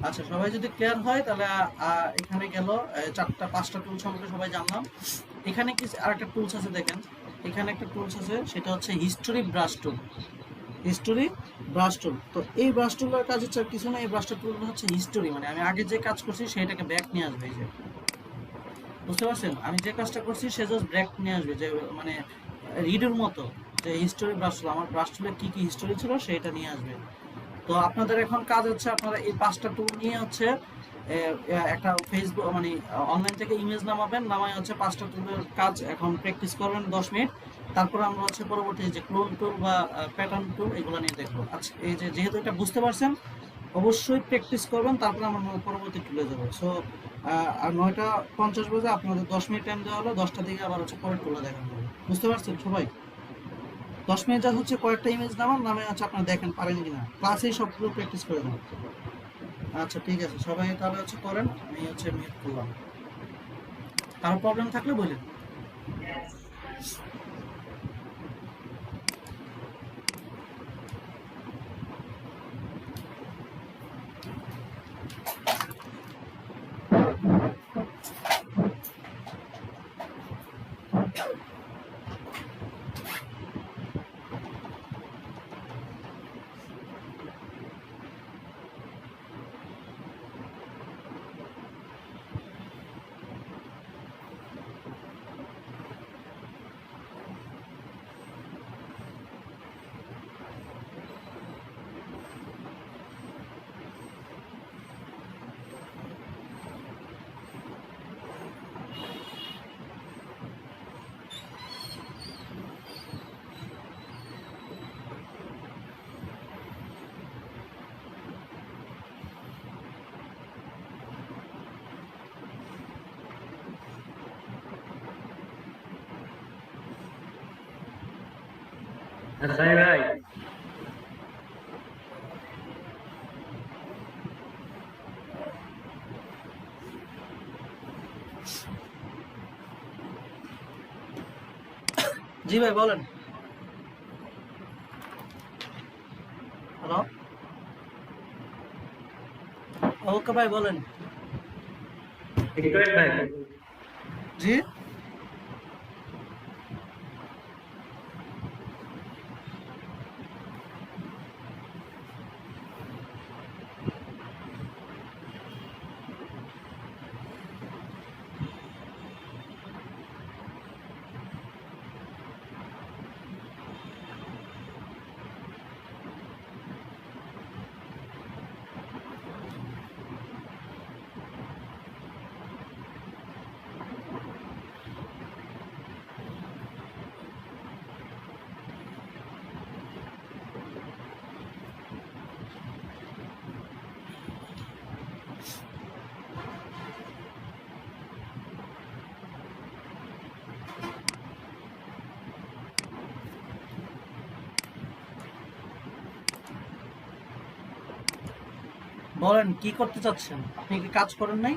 আচ্ছা, সবাই যদি ক্লিয়ার হয় তাহলে এখানে গেল 4-5টা টুল সম্পর্কে সবাই জানলাম। এখানে কি আরেকটা টুলস আছে দেখেন, এখানে একটা টুলস আছে, সেটা হচ্ছে হিস্টোরি ব্রাশ টুল। হিস্টোরি ব্রাশ টুল, তো এই ব্রাশ টুলের কাজ হচ্ছে আর কিছু না, এই ব্রাশ টুল হচ্ছে হিস্টোরি, মানে আমি আগে যে কাজ করছি সেটাকে ব্যাক নিয়ে আসবে। এই যে বুঝতে পারছেন, আমি যে কাজটা করছি সে জাস্ট ব্যাক নিয়ে আসবে, যে মানে রিডের মতো, যে হিস্টোরি ব্রাশ টুল, আমার ব্রাশ টুলে কি কি হিস্টোরি ছিল সেটা নিয়ে আসবে। তো আপনাদের এখন কাজ হচ্ছে, আপনারা এই 5টা টুল নিয়ে হচ্ছে একটা ফেসবুক মানে অনলাইন থেকে ইমেজ নামাবেন, নামায় হচ্ছে 5টা টুলের কাজ এখন প্র্যাকটিস করবেন 10 মিনিট। তারপর আমরা হচ্ছে পরবর্তী যে ক্লোন টুল বা প্যাটার্ন টুল এগুলো নিয়ে দেখবো। আচ্ছা, এই যে যেহেতু এটা বুঝতে পারছেন অবশ্যই প্র্যাকটিস করবেন, তারপর আমরা পরবর্তী টুলে যাবো। সো আর 9:50 বাজে আপনাদের 10 মিনিট টাইম দেওয়া হলো, 10টা থেকে আবার হচ্ছে পরের টুলে দেখা হবে। বুঝতে পারছেন সবাই? 10 মিনিট যা হচ্ছে কয়েকটা ইমেজ নামে হচ্ছে আপনারা দেখেন পারেন কিনা, ক্লাসেই সবগুলো প্র্যাকটিস করে দেন। আচ্ছা ঠিক আছে, সবাই তাহলে হচ্ছে করেন, আমি হচ্ছে মিউট করলাম। কারো প্রবলেম থাকলে বলেন। সাই ভাই, জি ভাই বলেন। হ্যালো, ওকে ভাই বলেন। একটু wait ভাই। জি বলেন, কি করতে চাচ্ছেন? আপনি কি কাজ করেন নাই?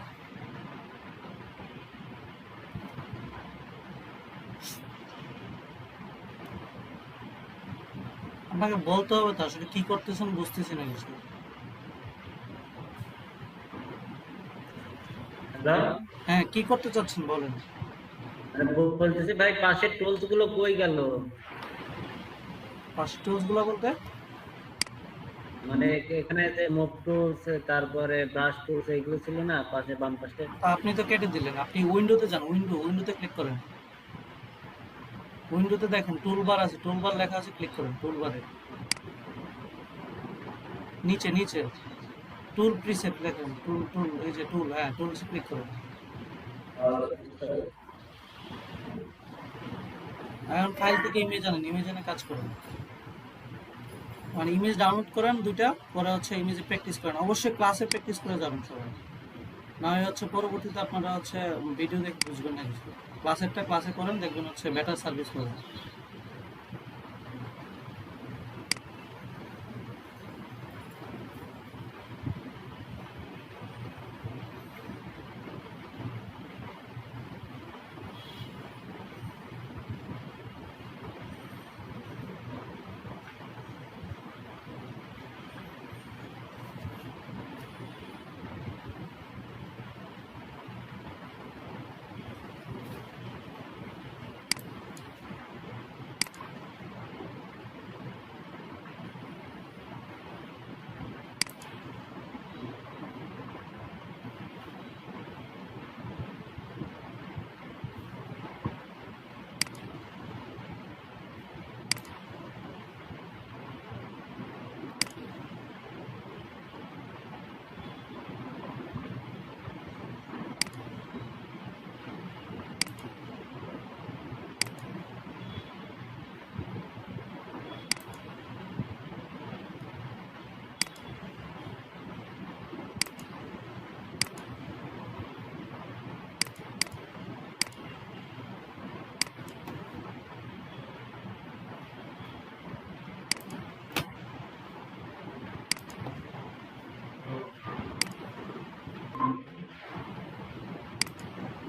আপনাকে বলতে হবে তো আসলে কি করতেছেন, বুঝতেছি না কিছু। হ্যালো, হ্যাঁ, কি করতে চাচ্ছেন বলেন। বলতেছি ভাই পাশের টুলস গুলো কই গেল? ফার্স্ট টুলস গুলো বলতে মানে এখানে যে মুভ টুলস, তারপরে ব্রাশ টুলস এগুলো ছিল না পাশে বাম পাশে? আপনি তো কেটে দিলেন। আপনি উইন্ডোতে যান, উইন্ডোতে ক্লিক করেন। উইন্ডোতে দেখেন টুলবার আছে, টুলবার লেখা আছে, ক্লিক করেন টুলবারে। নিচে নিচে টুল প্রিসেট লেখেন, টুল টুল এই যে টুল, হ্যাঁ টুলসে ক্লিক করেন। এখন ফাইল থেকে ইমেজ আনেন, ইমেজ এনে কাজ করেন। মানে ইমেজ ডাউনলোড করেন দুইটা, পরে হচ্ছে ইমেজে প্র্যাকটিস করেন। অবশ্যই ক্লাসে প্র্যাকটিস করে যাবেন সবাই, না হয় হচ্ছে পরবর্তীতে আপনারা হচ্ছে ভিডিও দেখে বুঝবেন না কিছু। ক্লাসেরটা ক্লাসে করেন, দেখবেন হচ্ছে বেটার সার্ভিস পাবেন।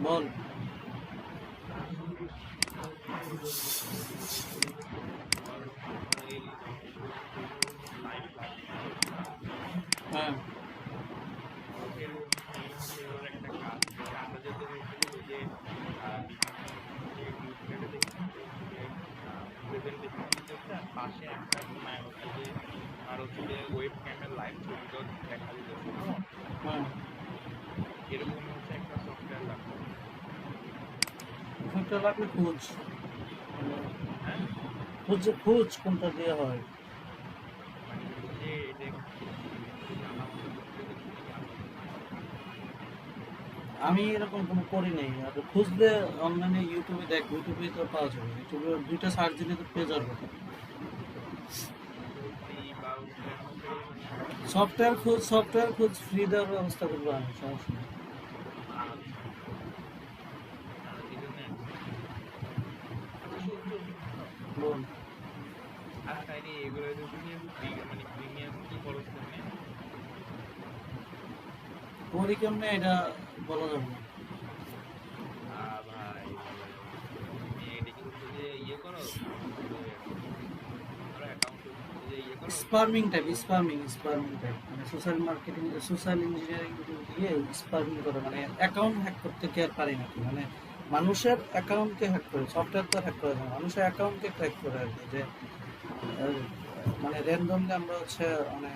বল। হ্যাঁ পাশে একটা কোনায় হচ্ছে যে আর হচ্ছে যে ওয়েব ক্যামের লাইভ ছবিটাও দেখা যেতেছে তো হ্যাঁ, এরকম হচ্ছে একটা সফটওয়্যার লাগবে। ওটা লাগলে খোঁজ, হ্যাঁ খোঁজ কোনটা দিয়ে হয়। মানে যে এটা জানা মতো করতে গেলে কি আছে? আমি এরকম কোনো করি নাই, আর খুঁজলে অনলাইনে ইউটিউবে দেখ, ইউটিউবে তো পাওয়া যাবে, ইউটিউবে দুইটা সার্চ দিলে তো পেয়ে যাবে। এই বা ওটার মধ্যে মানে সফটওয়্যার খোঁজ ফ্রি দেওয়ার ব্যবস্থা করবো আমি, সমস্যা নেই। এই জন্য আচ্ছা শুনুন বল। আর তাইলে এগুলো যদি তুমি মানে প্রিমিয়াম কি খরচ করবে? করি কেমনে এটা বলা যাবে না। ভাই তুমি এটা কি হচ্ছে যে ইয়ে করো অ্যাকাউন্ট যে ইয়ে করো স্পার্মিং টাইপ মানে সোশ্যাল মার্কেটিং, সোশ্যাল ইঞ্জিনিয়ারিং দিয়ে স্পার্মিং করে, মানে অ্যাকাউন্ট হ্যাক করতে কে আর পারি নাকি, মানে মানুষের অ্যাকাউন্টকে হ্যাক করে, সফটওয়্যার তো হ্যাক করে না, মানুষের অ্যাকাউন্টকে ট্র্যাক করে আর কি, যে মানে র্যান্ডমলি আমরা হচ্ছে মানে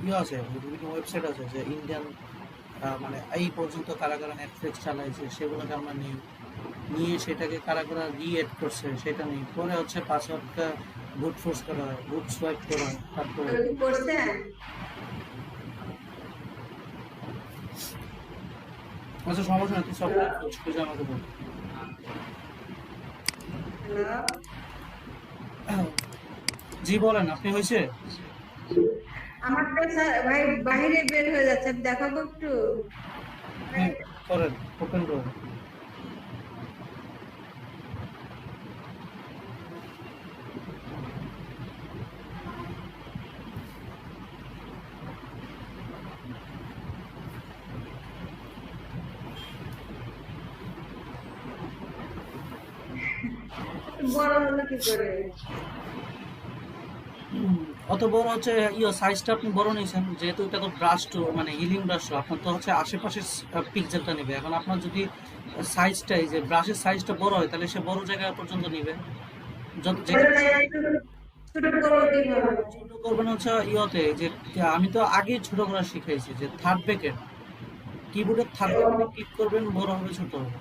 ইয়ে আছে, বিভিন্ন ওয়েবসাইট আছে যে ইন্ডিয়ান মানে এই পর্যন্ত কারা কারা নেটফ্লিক্স চালাইছে সেগুলোকে আমরা নিয়ে সেটাকে কারা কারা রিএড করছে সেটা নিয়ে পরে হচ্ছে পাসওয়ার্ডটা বুট ফোর্স করা হয়, বুট সোয়াইপ করা হয়, তারপরে আপনি করছেন? আচ্ছা সমস্যা নেই, তুই সফটওয়্যার খোঁজ, খুঁজে আমাকে বল। হ্যালো, জি বলেন, আপনি হয়েছে? আমার তো ভাই বাইরে বের হয়ে যাচ্ছে, আমি দেখাবো একটু। হ্যাঁ করেন, ওপেন করেন। বড় হলো কি করে? অত বড় হচ্ছে ইয়ে সাইজটা আপনি বড় নিয়েছেন, যেহেতু এটা তো ব্রাশ টু মানে হিলিং ব্রাশ, আপনার তো হচ্ছে আশেপাশের পিক্সেলটা নেবে। এখন আপনার যদি সাইজটাই যে ব্রাশের সাইজটা বড় হয় তাহলে সে বড় জায়গা পর্যন্ত নেবে। ছোট করবো কিভাবে? ছোট করবেন হচ্ছে ইয়েতে, যে আমি তো আগেই ছোট করা শিখাইছি, যে থার্ড ব্রেকেট কিবোর্ডের থার্ড ব্রেকেটে ক্লিক করবেন, বড় হবে ছোট হবে।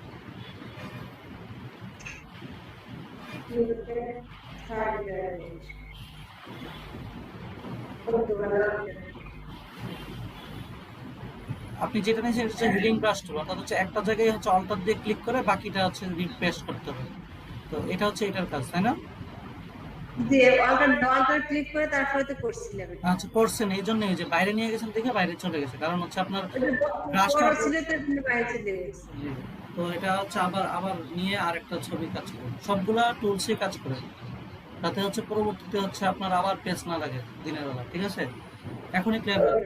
আপনি যেটা নিয়েছেন এটা হচ্ছে হিলিং ব্রাশ টুল, অর্থাৎ হচ্ছে একটা জায়গায় হচ্ছে অল্টার দিয়ে ক্লিক করে বাকিটা হচ্ছে রিপ্লেস করতে হবে। তো এটা হচ্ছে এটার কাজ, তাই না? জি, অল্টার ক্লিক করে তারপরে তো করছিলাম। আচ্ছা করছেন, এই জন্যই যে বাইরে নিয়ে গেছেন দেখে বাইরে চলে গেছে, কারণ হচ্ছে আপনার ব্রাশটা বড় ছিল তো আপনি বাইরে চলে গেছে। তো এটা হচ্ছে আবার আবার নিয়ে আরেকটা ছবি কাজ করে, সবগুলা টুলসই কাজ করে, তাতে হচ্ছে পরবর্তীতে হচ্ছে আপনার আবার পেজ না লাগে দিনের বেলা। ঠিক আছে, এখনই ক্লিয়ার হবে।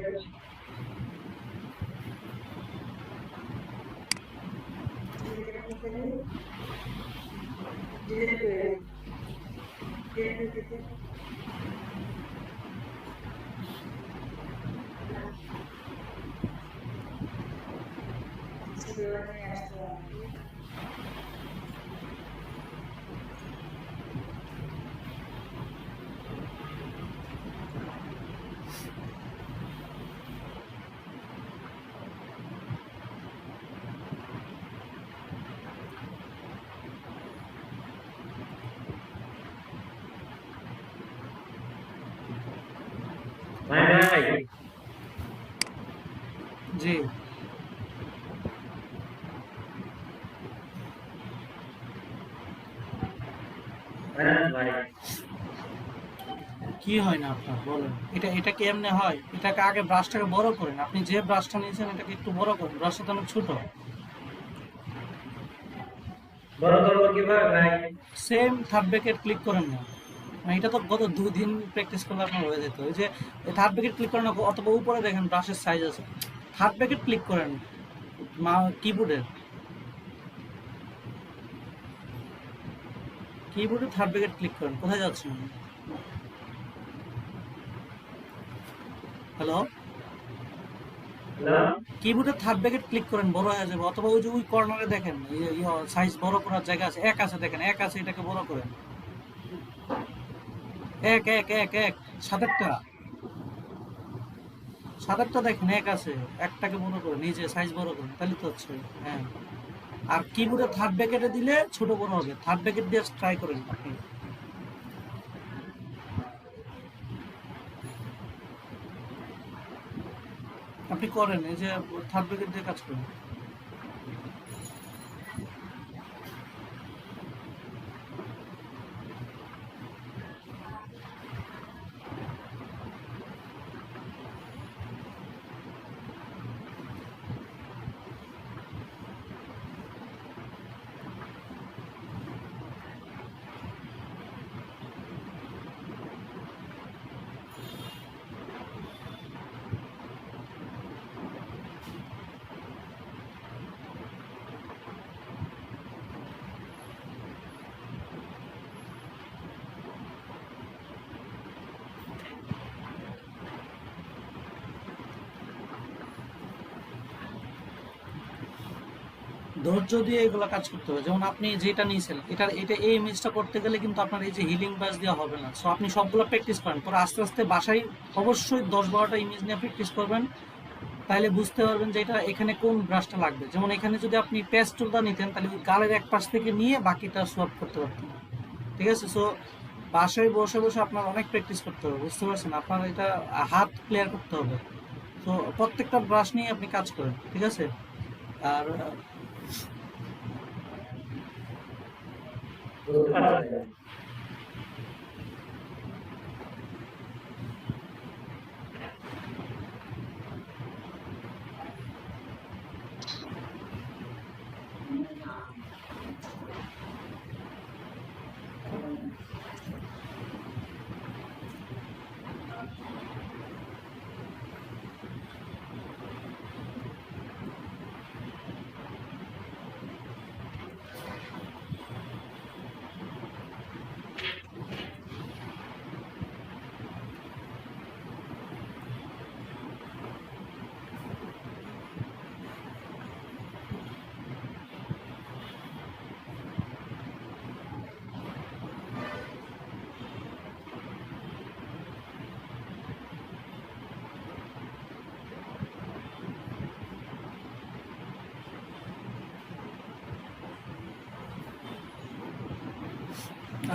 ভাই জি ভাই কি হয় না আপনার বলেন, এটা কেমনে হয়? এটাকে আগে ব্রাশটাকে বড় করেন, আপনি যে ব্রাশটা নিয়েছেন এটাকে একটু বড় করেন, ব্রাশটা তো অনেক ছোট। বড় করবো কিভাবে ভাই? সেম থার্ড ব্রেকেট ক্লিক করেন না, মানে এটা তো গত 2 দিন প্র্যাকটিস করলে আপনার হয়ে যেত। ওই যে থার্ড ব্রেকেট ক্লিক করেন না, অথবা উপরে দেখেন ব্রাশের সাইজ আছে, থার্ড ব্রেকেট ক্লিক করেন কিবোর্ডের, কিবোর্ডে থার্ড ব্র্যাকেট ক্লিক করেন। কোথায় যাচ্ছেন? হ্যালো, কিবোর্ডে থার্ড ব্র্যাকেট ক্লিক করেন, বড় হয়ে যাবে। অথবা ওই যে ওই কর্নারে দেখেন সাইজ বড় করার জায়গা আছে, এক আছে, দেখেন এক আছে, এটাকে বড় করেন। এক এক এক এক সাতেরটা সাতেরটা দেখেন এক আছে, একটাকে বড় করে নিজে সাইজ বড় করেন, তাহলে তো হচ্ছে। হ্যাঁ, আর কিবোর্ডে থার্ড ব্র্যাকেটে দিলে ছোট বড় হবে। থার্ড ব্র্যাকেট দিয়ে ট্রাই করেন আপনি। আপনি করেন, এই যে থার্ড ব্র্যাকেট দিয়ে কাজ করেন। ধৈর্য দিয়ে এগুলো কাজ করতে হবে। যেমন আপনি যেটা নিয়েছেন, এটা এই ইমেজটা করতে গেলে কিন্তু আপনার এই যে হিলিং ব্রাশ দেওয়া হবে না। সো আপনি সবগুলো প্র্যাকটিস করেন, পরে আস্তে আস্তে বাসায় অবশ্যই 10-12টা ইমেজ নিয়ে প্র্যাকটিস করবেন। তাহলে বুঝতে পারবেন যে এটা এখানে কোন ব্রাশটা লাগবে। যেমন এখানে যদি আপনি পেস্টুলটা নিতেন, তাহলে ওই গালের এক পাশ থেকে নিয়ে বাকিটা সোয়াপ করতে পারতেন। ঠিক আছে? সো বাসায় বসে বসে আপনার অনেক প্র্যাকটিস করতে হবে, বুঝতে পারছেন? আপনার এটা হাত ক্লিয়ার করতে হবে। তো প্রত্যেকটা ব্রাশ নিয়ে আপনি কাজ করেন, ঠিক আছে? আর বুঝতে পারছি।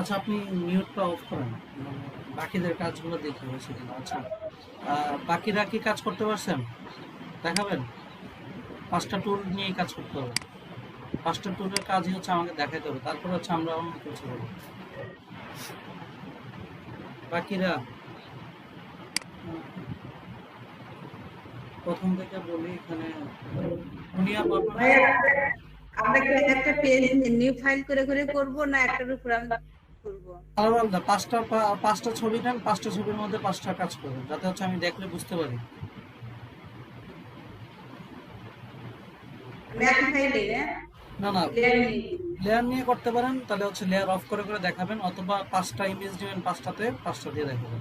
আচ্ছা, আপনি মিউটটা অফ করেন, মানে বাকিদের কাজগুলো দেখে হয়েছে কিনা। আচ্ছা, বাকিরা কি কাজ করতে পারছেন? দেখাবেন? 5টা টুল নিয়েই কাজ করতে হবে। 5টা টুলের কাজই হচ্ছে আমাকে দেখাতে হবে, তারপর হচ্ছে আমরা অন্য কিছু করবো। বাকিরা প্রথম থেকে বলি, এখানে দুনিয়া পাবনা ভাই আমরা কি একটা পেজ নিউ ফাইল করে করে করব, না একটার উপর আমরা করব? আলাদা আলাদা 5টা ছবি নেন, 5টা ছবির মধ্যে 5টা কাজ করবেন, যাতে হচ্ছে আমি দেখলে বুঝতে পারি। ম্যাপ ফাইলে না না, লেয়ার নিয়ে করতে পারেন, তাহলে হচ্ছে লেয়ার অফ করে করে দেখাবেন, অথবা 5টা ইমেজ নেবেন, 5টাতে 5টা দিয়ে দেখাবেন।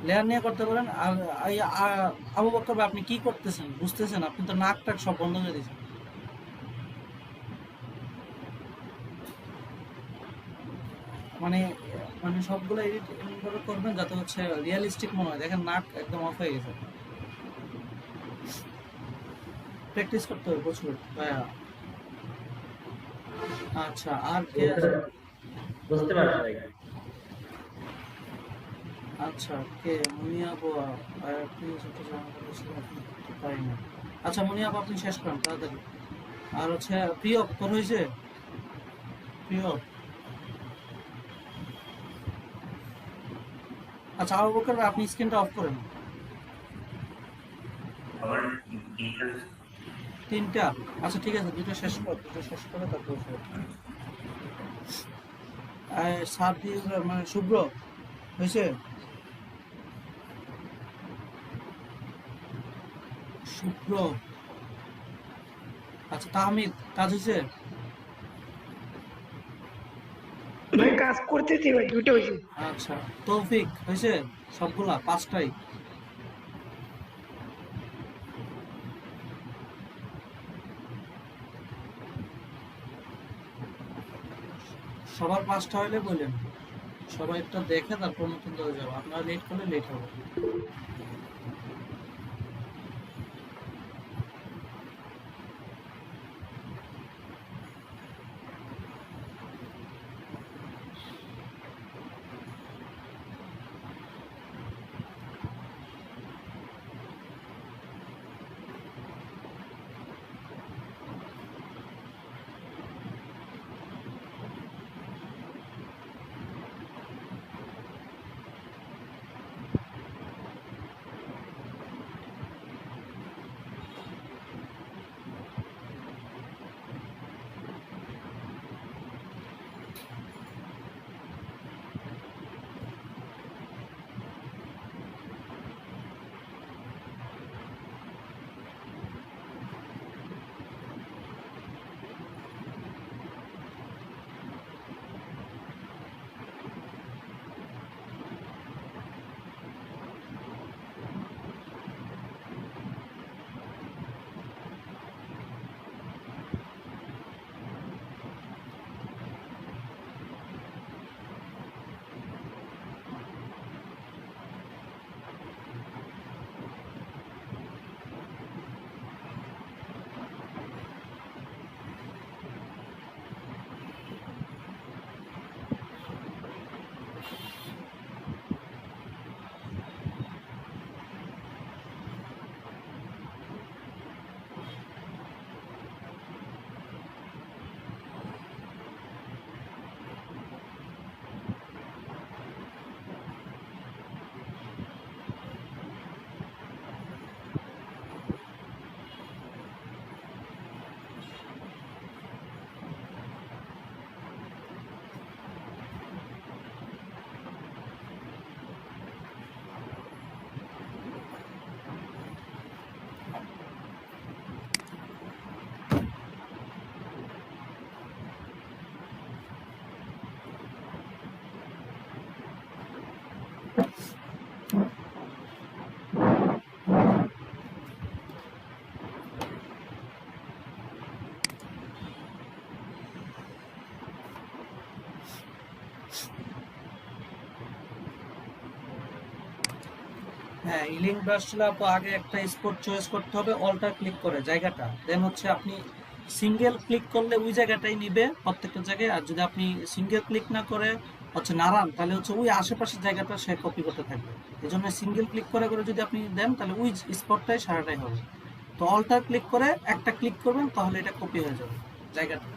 লেয়ার নিয়ে করতে পারেন। আর আবু বকর ভাই, আপনি কি করতেছেন বুঝতেছেন? আপনি তো নাক টাক সব বন্ধ করে দিয়েছেন। মানে মানে সবগুলো এডিট এমন ভাবে করবেন যাতে হচ্ছে রিয়েলিস্টিক মনে হয়। দেখেন নাক একদম অফ হয়ে গেছে। প্র্যাকটিস করতে হবে প্রচুর ভাইয়া। আচ্ছা, আর কে আছে? বুঝতে পারছি ভাই। আচ্ছা, কে? মুনিয়া বোয়া। প্লিজ একটু জানাতে পারি না। আচ্ছা মুনিয়া, আপনি শেষ করেন তাড়াতাড়ি। আর হচ্ছে প্রিয়, তোর হয়েছে? প্রিয়, আচ্ছা আবু বকর ভাই, আপনি স্ক্রিনটা অফ করেন। 3টা? আচ্ছা ঠিক আছে, 2টা শেষ কর, 2টা শেষ করে তারপর সাত দিয়ে মানে শুভ্র হয়েছে? শুভ্র, আচ্ছা তাহমিদ, কাজ হয়েছে? কাজ করতেছি ভাই, দুটো হয়েছে। আচ্ছা, তৌফিক হয়েছে সবগুলা 5টাই? সবার 5টা হইলে বলেন, সবাই একটা দেখে তারপর নতুন করে যাবো, আপনারা লেট করলে লেট হবে। হ্যাঁ, ইলিং ব্রাশ ছিল আপু, আগে একটা স্পট চয়েস করতে হবে, অল্টার ক্লিক করে জায়গাটা, দেন হচ্ছে আপনি সিঙ্গেল ক্লিক করলে ওই জায়গাটাই নিবে প্রত্যেকটা জায়গায়, আর যদি আপনি সিঙ্গেল ক্লিক না করে হচ্ছে নাড়ান, তাহলে হচ্ছে ওই আশেপাশের জায়গাটা সে কপি করতে থাকবে। এই জন্য সিঙ্গেল ক্লিক করে করে যদি আপনি দেন তাহলে ওই স্পটটাই সারাটাই হবে। তো অল্টার ক্লিক করে একটা ক্লিক করবেন, তাহলে এটা কপি হয়ে যাবে জায়গাটা।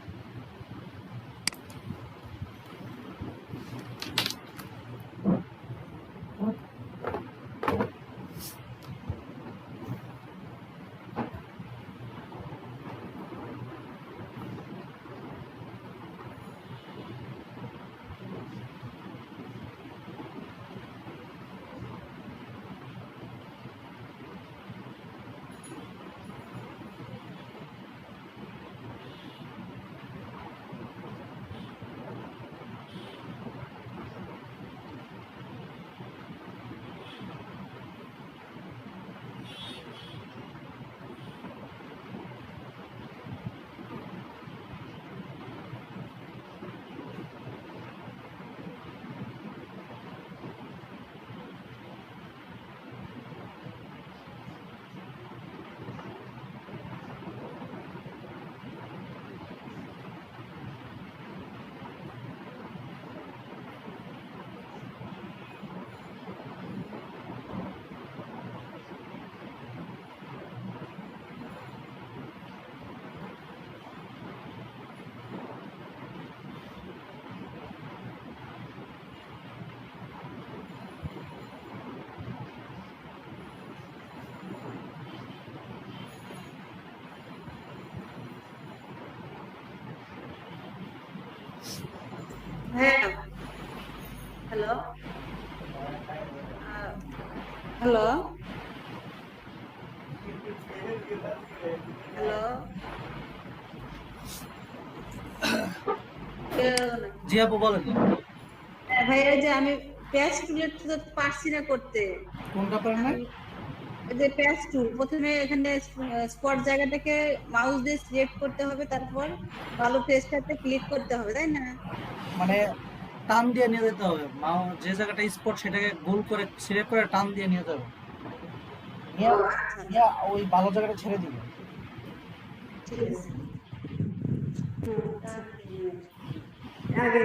হ্যাঁ, হ্যালো, হ্যালো, হ্যালো, কেউ নাই। জি আপু বলেন। ভাই ওই যে আমি প্যাচ টুলের তো পারছি না করতে। কোনটা পারেন না? ওই যে প্যাচ টুল প্রথমে এখানে স্পট জায়গাটাকে মাউস দিয়ে সিলেক্ট করতে হবে, তারপর ভালো পেজটাতে ক্লিক করতে হবে, তাই না? মানে টান দিয়ে নিয়ে যেতে হবে, যে জায়গাটা স্পট সেটাকে গোল করে সিলেক্ট করে টান দিয়ে নিয়ে যেতে হবে, নিয়ে নিয়ে ওই ভালো জায়গাটা ছেড়ে দিবে। ঠিক আছে। আগে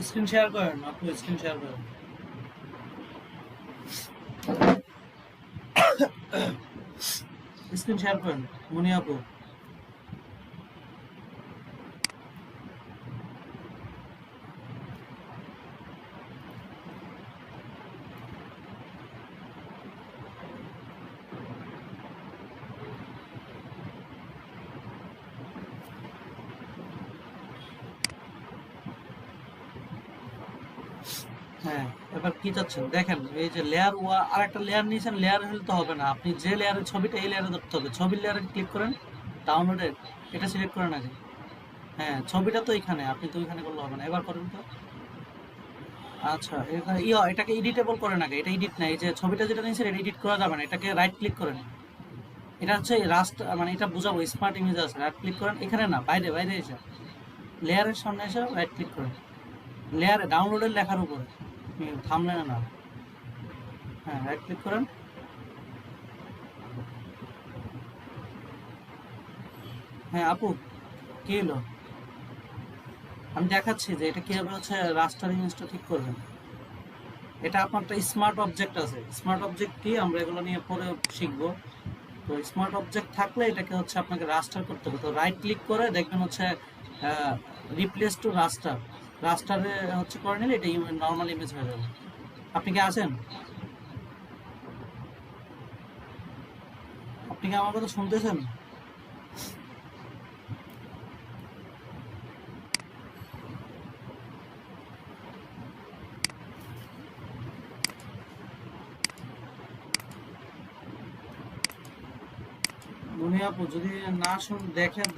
স্ক্রিন শেয়ার করেন, আপনি স্ক্রিন শেয়ার করেন। স্ক্রিন শেয়ার করেন মুনি আপু। হ্যাঁ, এবার কি চাচ্ছেন দেখেন, এই যে লেয়ার আর একটা লেয়ার নিয়েছেন, লেয়ার হলে তো হবে না, আপনি যে লেয়ারের ছবিটা এই লেয়ারে ধরতে হবে, ছবির লেয়ারে ক্লিক করেন, ডাউনলোডে এটা সিলেক্ট করেন আগে। হ্যাঁ, ছবিটা তো এখানে, আপনি তো ওইখানে করলে হবে না, এবার করেন তো। আচ্ছা, এখানে এটাকে এডিটেবল করেন আগে, এটা এডিট না, এই যে ছবিটা যেটা নিয়েছেন এটা এডিট করা যাবে না, এটাকে রাইট ক্লিক করেন। এটা হচ্ছে রাস্ট, মানে এটা বোঝাবো স্মার্ট ইমেজ আছে, রাইট ক্লিক করেন, এখানে না, বাইরে বাইরে এসে লেয়ারের সামনে এসে রাইট ক্লিক করেন, লেয়ারে ডাউনলোডের লেখার উপরে, থামলেন না। হ্যাঁ, রাইট ক্লিক করেন। হ্যাঁ আপু, কি হলো? আমি দেখাচ্ছি যে এটা কিভাবে হচ্ছে রাস্টার ইমেজটা ঠিক করবেন। এটা আপনার একটা স্মার্ট অবজেক্ট আছে, স্মার্ট অবজেক্ট কি আমরা এগুলো নিয়ে পরে শিখবো। তো স্মার্ট অবজেক্ট থাকলে এটাকে হচ্ছে আপনাকে রাস্টার করতে হবে। তো রাইট ক্লিক করে দেখবেন হচ্ছে রিপ্লেস টু রাস্টার, রাস্টারে হচ্ছে করে নিলে এটা নর্মাল ইমেজ হয়ে যাবে। আপনি কি আছেন? আপনি কি আমার কথা শুনতেছেন? মনে আপু যদি না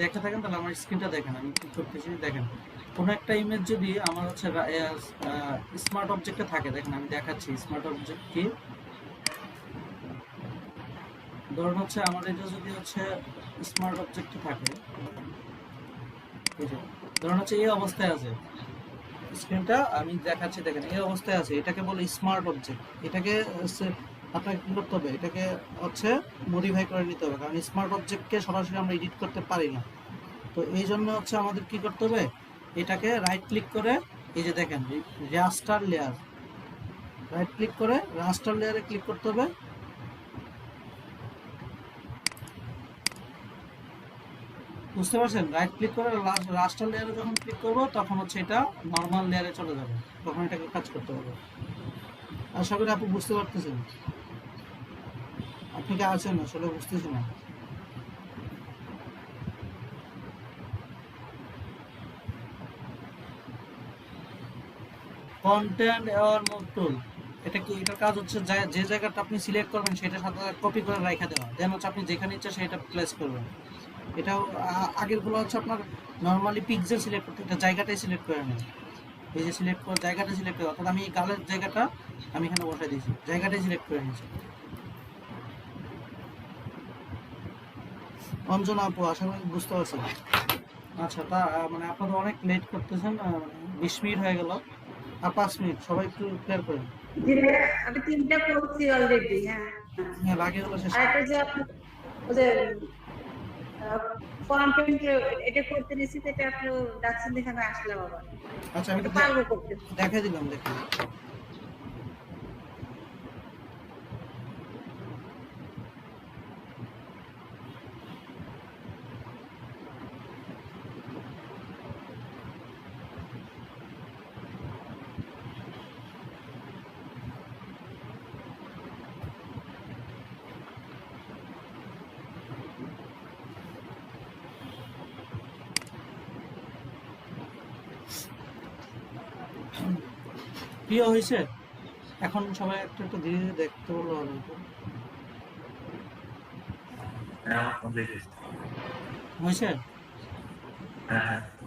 দেখে থাকেন তাহলে আমার স্ক্রিনটা দেখেন, আমি কি করতেছি দেখেন। কোনো একটা ইমেজ যদি আমার হচ্ছে স্মার্ট অবজেক্টে থাকে, দেখেন আমি দেখাচ্ছি স্মার্ট অবজেক্ট কি। ধরুন হচ্ছে আমার এটা যদি হচ্ছে স্মার্ট অবজেক্টে থাকে, ধরুন হচ্ছে এই অবস্থায় আছে, স্ক্রিনটা আমি দেখাচ্ছি দেখেন এই অবস্থায় আছে, এটাকে বলে স্মার্ট অবজেক্ট। এটাকে হচ্ছে আপনাকে কি করতে হবে, এটাকে হচ্ছে মডিফাই করে নিতে হবে, কারণ স্মার্ট অবজেক্টকে সরাসরি আমরা এডিট করতে পারি না। তো এই জন্য হচ্ছে আমাদের কি করতে হবে, এটাকে রাইট ক্লিক করে এই যে দেখেন রাস্টার লেয়ার, রাইট ক্লিক করে রাস্টার লেয়ারে ক্লিক করতে হবে। বুঝতে পারছেন? রাইট ক্লিক করে রাস্টার লেয়ারে যখন ক্লিক করবো তখন হচ্ছে এটা নর্মাল লেয়ারে চলে যাবে, তখন এটাকে কাজ করতে হবে। আশা করি আপনি বুঝতে পারতেছেন। আপনি কি আছেন? আসলে বুঝতেছি না। কন্টেন্ট এর মুভ টুল, এটা কি, এটার কাজ হচ্ছে যে জায়গাটা আপনি সিলেক্ট করবেন সেটার সাথে কপি করে রাখা দেওয়া, দেন হচ্ছে আপনি যেখানে ইচ্ছা সেটা প্লেস করবেন। এটাও আগেরগুলো হচ্ছে আপনার নর্মালি পিক্সেল সিলেক্ট করতে, এটা জায়গাটাই সিলেক্ট করে নেন, এই যে সিলেক্ট করে জায়গাটা সিলেক্ট করে, অর্থাৎ আমি এই গালের জায়গাটা আমি এখানে বসাই দিয়েছি, জায়গাটাই সিলেক্ট করে নিয়েছি। অঞ্জনা আপু, আশা করি বুঝতে পারছেন। আচ্ছা, তা মানে আপনারা অনেক লেট করতেছেন, 20 মিনিট হয়ে গেল, আর 5 মিনিট, সবাই একটু ক্লিয়ার করেন। যে আমি 3টা করছি অলরেডি। হ্যাঁ, হ্যাঁ, বাকিগুলো শেষ আর করেন। একটা যে ওই যে ফর্ম প্রিন্ট এটা করতে দিছি, এটা আপনি ডাকছেন দেখে আমি আসলাম আবার। আচ্ছা, আমি এটা একটু পারবো করতে। দেখাই দিলাম, দেখুন। প্রিয় হয়েছে, এখন সবাই একটু একটু ধীরে ধীরে দেখতে বললো হবে একটু। হয়েছে?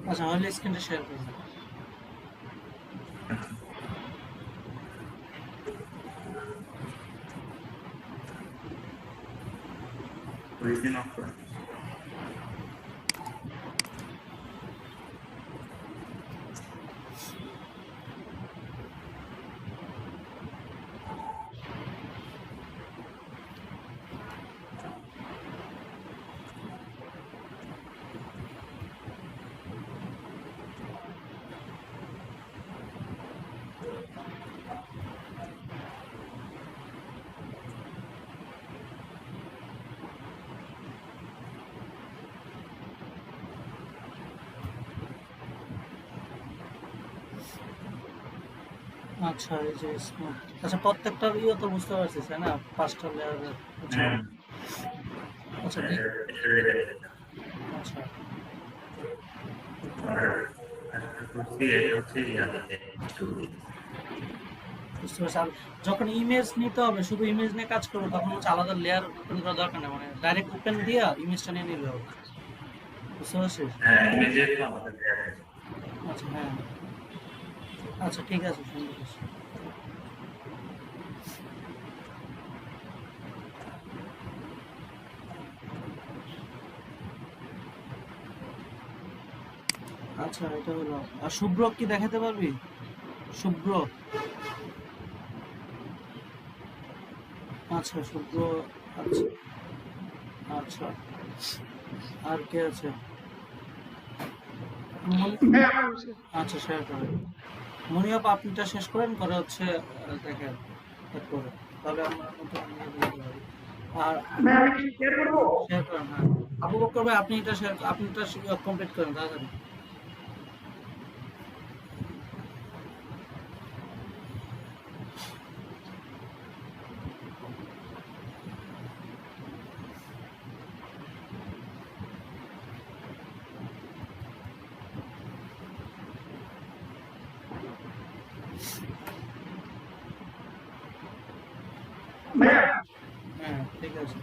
আচ্ছা, হলে স্ক্রিনটা শেয়ার করুন। আচ্ছা, এই যে আচ্ছা, প্রত্যেকটার ইয়ে তো বুঝতে পারছিস, তাই না? 5টা লেয়ার। আচ্ছা। আচ্ছা, আচ্ছা, বুঝতে পারছি। আর যখন ইমেজ নিতে হবে, শুধু ইমেজ নিয়ে কাজ করবো, তখন হচ্ছে আলাদা লেয়ার ওপেন করার দরকার নেই, মানে ডাইরেক্ট ওপেন দিয়ে ইমেজটা নিয়ে নিলে হবে। বুঝতে পারছিস? আচ্ছা, হ্যাঁ, আচ্ছা, ঠিক আছে, সুন্দর আছে। আচ্ছা, এটা হলো। আর শুভ্র কি দেখাতে পারবি? শুভ্র। আচ্ছা, শুভ্র। আচ্ছা, আচ্ছা, আর কে আছে? হ্যাঁ আমার হচ্ছে। আচ্ছা, শেয়ার করেন। মনিয়াপ, আপনিটা শেষ করেন, করে হচ্ছে দেখেন তারপরে, তাহলে আমরা নতুন ইয়ে দিতে পারি। আর ভাই আমি কি শেয়ার করবো? শেয়ার করেন, হ্যাঁ। আবু বকর ভাই, আপনি এটা শেয়ার, আপনি এটা কমপ্লিট করেন তাড়াতাড়ি। ভাইয়া হ্যাঁ, ঠিক আছে।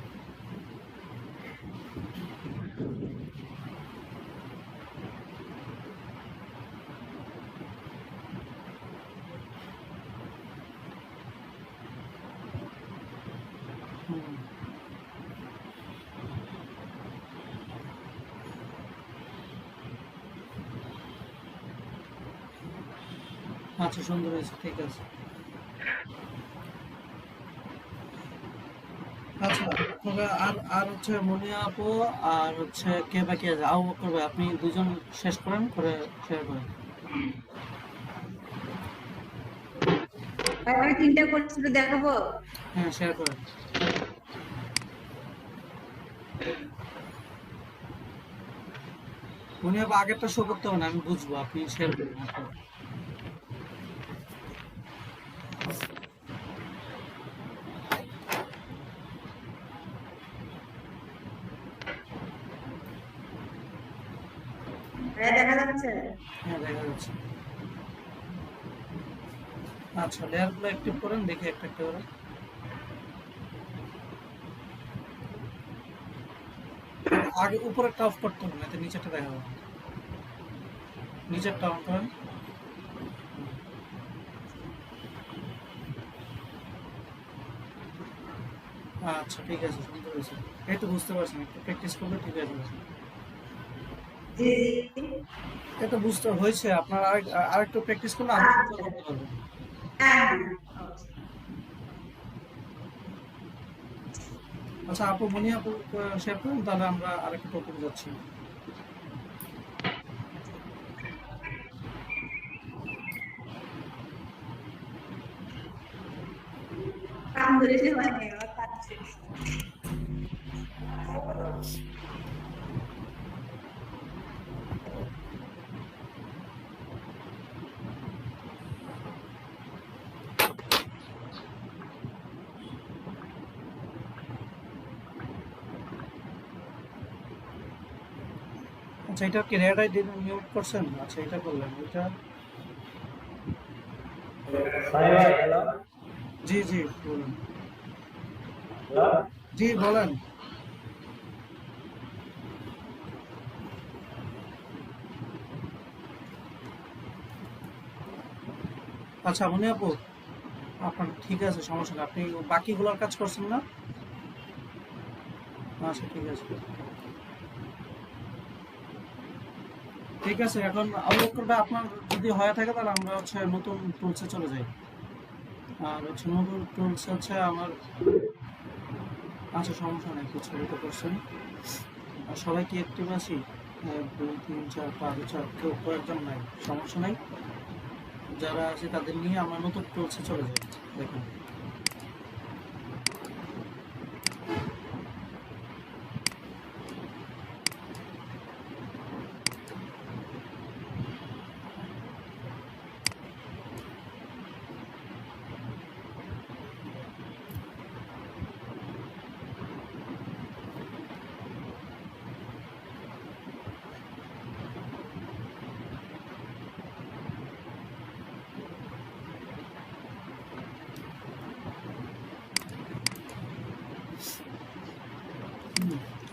হুম। আচ্ছা, সুন্দর হয়েছে, ঠিক আছে। আচ্ছা, তবে আর আর হচ্ছে মুনিয়া আপু, আর হচ্ছে কে বাকি আছে? আবু বকর ভাই, আপনি দুজন শেষ করেন, করে শেয়ার করেন। ভাই আমি 3টা করছি, একটু দেখাবো। হ্যাঁ, শেয়ার করেন। মুনিয়া আপু, আগেরটা শো করতে হবে না, আমি বুঝবো, আপনি শেয়ার করুন এখন। ভাইয়া দেখা যাচ্ছে? হ্যাঁ, দেখা যাচ্ছে। আচ্ছা, লেয়ারগুলো অ্যাক্টিভ করেন, দেখি একটা একটা করে। আগে উপরেরটা অফ করতে হবে না, এতে নিচেরটা দেখা যাবে। নিচেরটা অন করেন। আচ্ছা ঠিক আছে, শুনতে পেরেছি। এই তো বুঝতে পারছেন, একটু প্র্যাকটিস করলে ঠিক আছে। জি জি। এটা বুঝতে হয়েছে আপনার, আরেকটু প্র্যাকটিস করলে আরো সুন্দর করতে পারবেন। হ্যাঁ আচ্ছা আপু, মনি আপু শেয়ার করুন, তাহলে আমরা আরেকটু টপিকে যাচ্ছি। কাম ধরেছে হয়নি, আমার কাটছে। আচ্ছা এটা কি রেড আইডি মিউট করছেন? আচ্ছা এটা করলেন, এটা ভাই ভাই হ্যালো। জি জি বলুন। জি বলেন। আচ্ছা মনি আপু, আপনার ঠিক আছে, সমস্যা নেই, আপনি বাকিগুলোর কাজ করছেন না? আচ্ছা ঠিক আছে, ঠিক আছে। এখন আউটলুক করবে আপনার যদি হয়ে থাকে, তাহলে আমরা হচ্ছে নতুন টুলসে চলে যাই। আর হচ্ছে নতুন টুলস হচ্ছে আমার, আচ্ছা সমস্যা নেই, কিছু এটা করছেন। আর সবাই কি অ্যাক্টিভ আছি? 1 2 3 4 5 6, কেউ কয়েকজন নাই, সমস্যা নাই। যারা আছে তাদের নিয়ে আমরা নতুন টুলসে চলে যাই। দেখুন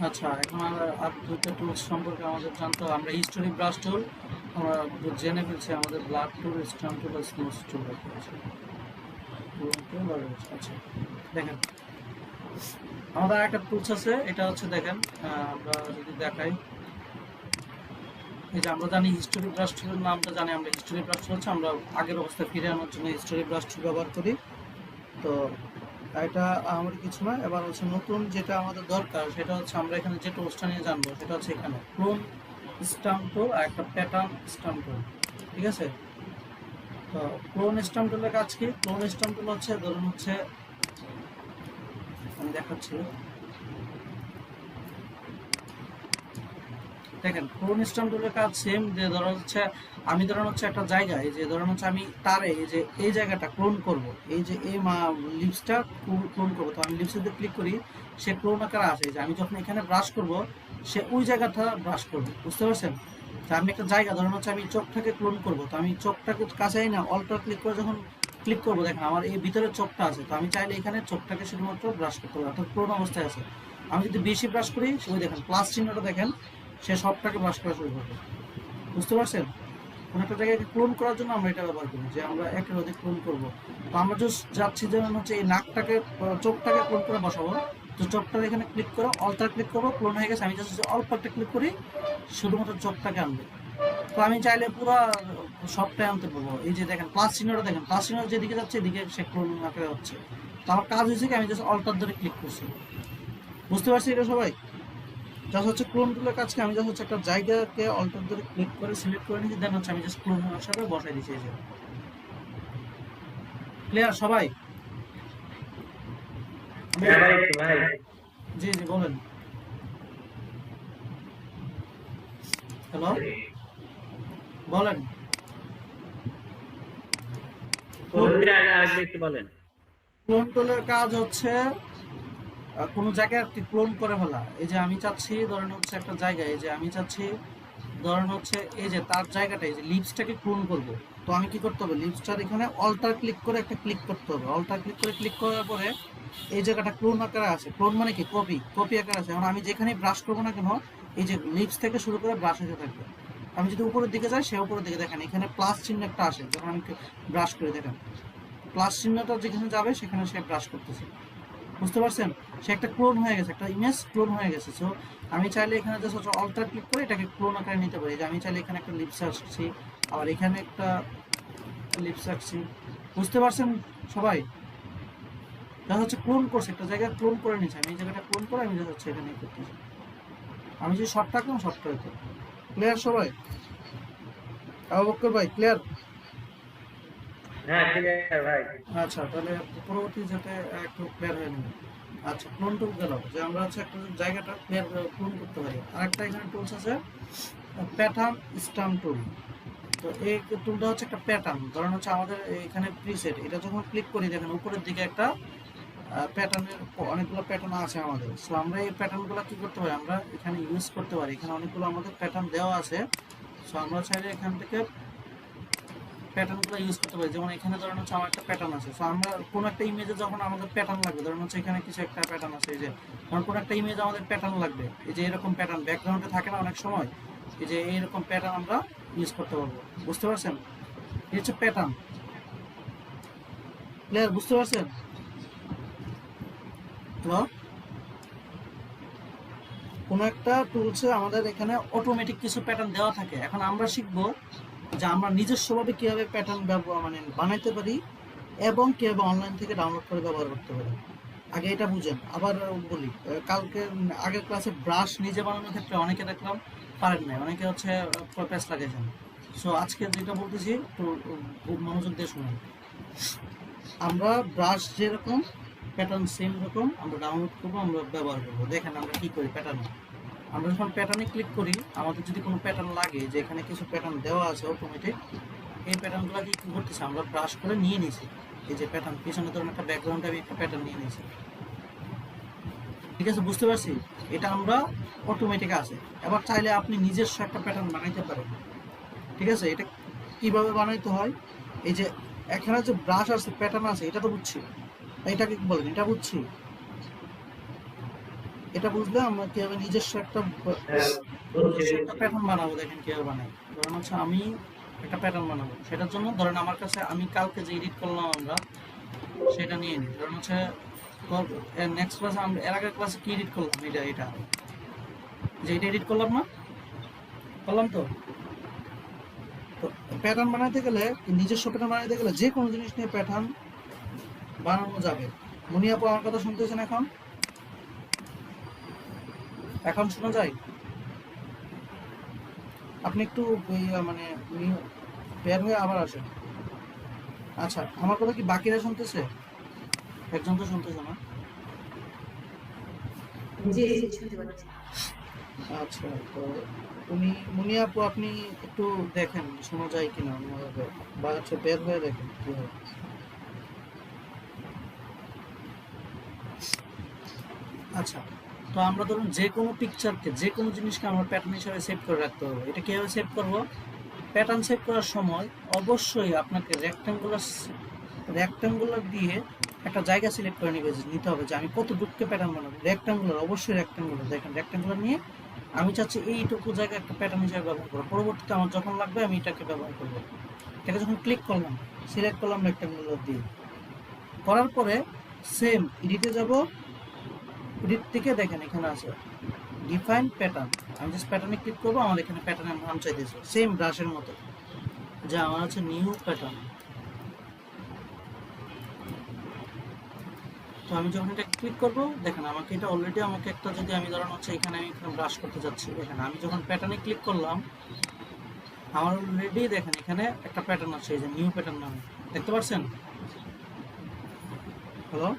আচ্ছা, এখন আর দুটো টুলস সম্পর্কে আমাদের জানতে হবে। আমরা হিস্টোরি ব্রাশ টুল আমরা জেনে ফেলছি, আমাদের ব্লাড টুল, স্টাম্প টুল আর স্মুথ টুল আছে। আচ্ছা দেখেন, আমাদের একটা টুলস আছে, এটা হচ্ছে দেখেন, আমরা যদি দেখাই, এই যে আমরা জানি হিস্টোরি ব্রাশ টুলের নামটা জানি আমরা। হিস্টোরি ব্রাশ টুল হচ্ছে আমরা আগের অবস্থায় ফিরে আনার জন্য হিস্টোরি ব্রাশ টুল ব্যবহার করি। তো এটা আমাদের কিছু নয়। এবার হচ্ছে নতুন যেটা আমাদের দরকার, সেটা হচ্ছে আমরা এখানে যে টুলসটা নিয়ে জানবো, সেটা হচ্ছে এখানে ক্লোন স্টাম্প টুল আর একটা প্যাটার্ন স্টাম্প টুল। ঠিক আছে, তো ক্লোন স্টাম্প টুলের কাজ কি? ক্লোন স্টাম্প টুল হচ্ছে, ধরুন হচ্ছে আমি দেখাচ্ছি, দেখেন ক্লোন স্টাম্প টুলের কাজ সেম। যে ধরুন হচ্ছে আমি ধরুন হচ্ছে একটা জায়গায়, যে ধরুন হচ্ছে আমি তারে এই যে এই জায়গাটা ক্লোন করব, এই যে এই লিপসটা ক্লোন করবো, তো আমি লিপসে যদি ক্লিক করি, সে ক্লোন আকারে আসে। যে আমি যখন এখানে ব্রাশ করব, সে ওই জায়গাটা ব্রাশ করবে, বুঝতে পারছেন? তো আমি একটা জায়গা, ধরুন হচ্ছে আমি চোখটাকে ক্লোন করব, তো আমি চোখটাকে কাছেই না, অল্টার ক্লিক করে যখন ক্লিক করবো, দেখেন আমার এই ভিতরে চোখটা আছে, তো আমি চাইলে এখানে চোখটাকে শুধুমাত্র ব্রাশ করতে পারবো, অর্থাৎ ক্লোন অবস্থায় আছে। আমি যদি বেশি ব্রাশ করি, ওই দেখেন প্লাস চিহ্নটা দেখেন, সে সবটাকে ব্রাশ করা শুরু করবে, বুঝতে পারছেন? কোনো একটা জায়গাকে ক্লোন করার জন্য আমরা এটা ব্যবহার করি, যে আমরা একের অধিক ক্লোন করব। তো আমরা জাস্ট যাচ্ছি, যেমন হচ্ছে এই নাকটাকে, চোখটাকে ক্লোন করে বসাবো, তো চোখটার এখানে ক্লিক করো, অল্টার ক্লিক করবো, ক্লোন হয়ে গেছে। আমি জাস্ট অল্প একটা ক্লিক করি, শুধুমাত্র চোখটাকে আনবে। তো আমি চাইলে পুরো সবটাই আনতে পারবো। এই যে দেখেন প্লাস চিহ্নটা, দেখেন প্লাস চিহ্ন যেদিকে যাচ্ছে এদিকে সে ক্লোন আকারে হচ্ছে। তো আমার কাজ হয়েছে কি, আমি জাস্ট অল্টার ধরে ক্লিক করছি, বুঝতে পারছি এটা সবাই? জাস্ট হচ্ছে ক্লোন টুলের কাজকে আমি জাস্ট হচ্ছে একটা জায়গাকে অল্টার ধরে ক্লিক করে সিলেক্ট করে নিয়েছি, দেন হচ্ছে আমি জাস্ট ক্লোন হিসাবে বসাই দিয়েছি। এই যে ক্লিয়ার সবাই? হ্যাঁ ভাই ভাই। জি জি বলেন। হ্যালো, বলেন। প্রযুক্তির আগে আগে একটু বলেন। ক্লোন টুলের কাজ হচ্ছে কোনো জায়গায় ক্লোন করে ফেলা। এই যে আমি চাচ্ছি, ধরেন হচ্ছে একটা জায়গায়, এই যে আমি চাচ্ছি ধরেন হচ্ছে এই যে তার জায়গাটা, এই যে লিপসটাকে ক্লোন করব, তো আমি কি করতে হবে, লিপসটার এখানে অল্টার ক্লিক করে একটা ক্লিক করতে হবে। অল্টার ক্লিক করে ক্লিক করার পরে এই জায়গাটা ক্লোন আকারে আছে। ক্লোন মানে কি, কপি, কপি আকারে আছে। এখন আমি যেখানে ব্রাশ করবো না কেন, এই যে লিপস থেকে শুরু করে ব্রাশ হতে থাকবে। আমি যদি উপরের দিকে যাই, সে উপরের দিকে, দেখেন এখানে প্লাস চিহ্ন একটা আসে যখন আমি ব্রাশ করি, দেখেন প্লাস চিহ্নটা যেখানে যাবে সেখানে সে ব্রাশ করতেছে, বুঝতে পারছেন? সে একটা ক্লোন হয়ে গেছে, একটা ইমেজ ক্লোন হয়ে গেছে। সো আমি চাইলে এখানে জাস্ট হচ্ছে অল্টার ক্লিক করে এটাকে ক্লোন আকারে নিতে পারি। যে আমি চাইলে এখানে একটা লিপস রাখছি, আবার এখানে একটা লিপস রাখছি। বুঝতে পারছেন সবাই? দেখা হচ্ছে ক্লোন করছে, একটা জায়গায় ক্লোন করে নিচ্ছে। আমি এই জায়গাটা ক্লোন করে আমি দেখা হচ্ছে এখানে করতেছি। আমি যদি শর্ট রাখলাম শর্ট করে দিতে। ক্লিয়ার সবাই? আবু বকর ভাই ক্লিয়ার? হ্যাঁ ঠিক আছে ভাই। আচ্ছা, তাহলে পরবর্তী যাতে একটু ক্লিয়ার হয়ে নেবে। আচ্ছা, ক্লোন টুল গেল যে আমরা হচ্ছে একটা জায়গাটা ক্লোন করতে পারি। আরেকটা এখানে টুলস আছে প্যাটার্ন স্টাম্প টুল। তো এই টুলটা হচ্ছে একটা প্যাটার্ন, ধরেন হচ্ছে আমাদের এখানে প্রিসেট, এটা যখন ক্লিক করি দেখেন উপরের দিকে একটা প্যাটার্নের অনেকগুলো প্যাটার্ন আছে আমাদের। সো আমরা এই প্যাটার্নগুলো কি করতে পারি, আমরা এখানে ইউজ করতে পারি। এখানে অনেকগুলো আমাদের প্যাটার্ন দেওয়া আছে। সো আমরা চাইলে এখান থেকে প্যাটার্নগুলো ইউজ করতে পারি। যেমন এখানে ধরেন হচ্ছে আমার একটা প্যাটার্ন আছে। সো আমরা কোনো একটা ইমেজে যখন আমাদের প্যাটার্ন লাগবে, ধরেন হচ্ছে এখানে কিছু একটা প্যাটার্ন আছে, এই যে ধরুন কোনো একটা ইমেজে আমাদের প্যাটার্ন লাগবে, এই যে এরকম প্যাটার্ন ব্যাকগ্রাউন্ডে থাকে না অনেক সময়, এই যে এইরকম প্যাটার্ন আমরা ইউজ করতে পারবো। বুঝতে পারছেন? এই হচ্ছে প্যাটার্ন। ক্লিয়ার? বুঝতে পারছেন? হ্যালো? কোনো একটা টুলসে আমাদের এখানে অটোমেটিক কিছু প্যাটার্ন দেওয়া থাকে। এখন আমরা শিখবো যে আমরা নিজস্বভাবে কীভাবে প্যাটার্ন মানে বানাইতে পারি এবং কীভাবে অনলাইন থেকে ডাউনলোড করে ব্যবহার করতে পারি। আগে এটা বুঝেন। আবার বলি, কালকে আগের ক্লাসে ব্রাশ নিজে বানানোর ক্ষেত্রে অনেকে দেখলাম পারেন না, অনেকে হচ্ছে প্যাচ লাগাইছেন। সো আজকে যেটা বলতেছি একটু মনোযোগ দিয়ে শুনুন। আমরা ব্রাশ যেরকম প্যাটার্ন সেম রকম আমরা ডাউনলোড করবো, আমরা ব্যবহার করবো। দেখেন আমরা কি করি প্যাটার্নে। আমরা যখন প্যাটার্নে ক্লিক করি, আমাদের যদি কোনো প্যাটার্ন লাগে, যে এখানে কিছু প্যাটার্ন দেওয়া আছে অটোমেটিক, এই প্যাটার্নগুলো কি করতেছে আমরা ব্রাশ করে নিয়ে নিয়েছি। এই যে প্যাটার্ন পিছনে ধরুন একটা ব্যাকগ্রাউন্ডে আমি একটা প্যাটার্ন নিয়ে নিয়েছি। ঠিক আছে? বুঝতে পারছি? এটা আমরা অটোমেটিক আছে। এবার চাইলে আপনি নিজস্ব একটা প্যাটার্ন বানাইতে পারেন। ঠিক আছে? এটা কিভাবে বানাইতে হয়, এই যে এখানে যে ব্রাশ আছে প্যাটার্ন আছে, এটা তো বুঝছি। এটাকে কি বলেন? এটা বুঝছি। এটা বুঝলে আমরা কিভাবে নিজস্ব একটা প্যাটার্ন বানাবো। দেখেন কিভাবে বানাই। ধরেন হচ্ছে আমি একটা প্যাটার্ন বানাবো, সেটার জন্য ধরেন আমার কাছে আমি কালকে যে এডিট করলাম আমরা সেটা নিয়ে নিই। ধরেন হচ্ছে নেক্সট ক্লাসে আমরা এর আগের ক্লাসে কি এডিট করলাম, এটা যে এটা এডিট করলাম না, করলাম তো। তো প্যাটার্ন বানাইতে গেলে, নিজস্ব প্যাটার্ন বানাইতে গেলে যে কোনো জিনিস নিয়ে প্যাটার্ন বানানো যাবে। মুনিয়া আপু আমার কথা শুনতেছেন? এখন শোনা যায়? আপনি একটু মানে বের হয়ে আবার আসেন। আচ্ছা, আমার কথা কি বাকিরা শুনতেছে? একজন তো শুনতেছে না। জি জি শুনতে পাচ্ছি। আচ্ছা, তো উনি মুনিয়া আপু আপনি একটু দেখেন শোনা যায় কিনা অন্যভাবে, বা হচ্ছে বের হয়ে দেখেন কি হয়। আচ্ছা, তো আমরা ধরুন যে কোনো পিকচারকে, যে কোনো জিনিসকে আমরা প্যাটার্ন হিসেবে সেভ করে রাখতে হবে। এটা কীভাবে সেভ করব? প্যাটার্ন সেভ করার সময় অবশ্যই আপনাকে রেক্ট্যাঙ্গুলার দিয়ে একটা জায়গা সিলেক্ট করে নিতে হবে যে আমি কতটুকু প্যাটার্ন বানাবো। রেক্ট্যাঙ্গুলার, অবশ্যই রেক্ট্যাঙ্গুলার। দেখেন রেক্ট্যাঙ্গুলার নিয়ে আমি চাচ্ছি এইটুকু জায়গায় একটা প্যাটার্ন হিসেবে ব্যবহার করবো। পরবর্তীতে আমার যখন লাগবে আমি এটাকে ব্যবহার করবো। এটাকে যখন ক্লিক করলাম, সিলেক্ট করলাম রেক্ট্যাঙ্গুলার দিয়ে, করার পরে সেম এডিটে যাব। এডিট থেকে দেখেন এখানে আছে ডিফাইন প্যাটার্ন। আমি জাস্ট প্যাটার্নে ক্লিক করবো, আমার এখানে প্যাটার্নের নাম চাইতেছে সেম ব্রাশের মতো, যা আমার আছে নিউ প্যাটার্ন। তো আমি যখন এটা ক্লিক করবো দেখেন আমাকে এটা অলরেডি আমাকে একটা, যদি আমি ধরেন হচ্ছে এখানে আমি ব্রাশ করতে যাচ্ছি, দেখেন আমি যখন প্যাটার্নে ক্লিক করলাম আমার অলরেডি দেখেন এখানে একটা প্যাটার্ন আছে, এই যে নিউ প্যাটার্ন নামে। দেখতে পাচ্ছেন? হ্যালো?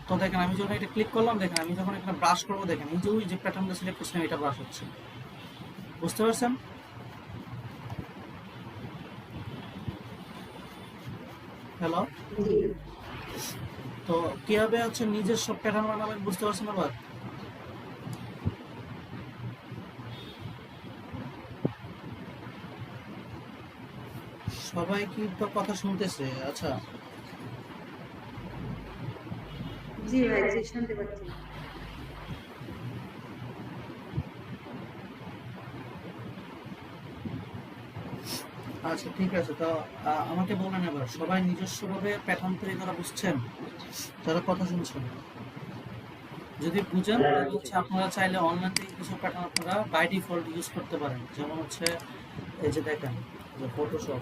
তো দেখেন আমি যখন এটা ক্লিক করলাম, দেখেন আমি যখন এখানে ব্রাশ করবো, দেখেন এই যে ওই যে প্যাটার্নটা সিলেক্ট করছিলাম এটা ব্রাশ হচ্ছে। বুঝতে পারছেন? হ্যালো? তো কিভাবে হচ্ছে নিজস্ব প্যাটার্ন বানাবেন বুঝতে পারছেন? আবার সবাই কি তো কথা শুনতেছে? আচ্ছা, জি ভাই জি শুনতে পাচ্ছি। আচ্ছা ঠিক আছে, তো আমাকে বলেন এবার সবাই নিজস্বভাবে প্যাটার্ন তৈরি করা বুঝছেন, যারা কথা শুনছেন? যদি বুঝেন হ্যাঁ, তাহলে হচ্ছে আপনারা চাইলে অনলাইন থেকে কিছু প্যাটার্ন আপনারা বাই ডিফল্ট ইউজ করতে পারেন, যেমন হচ্ছে এই যে দেখেন যে ফটোশপ,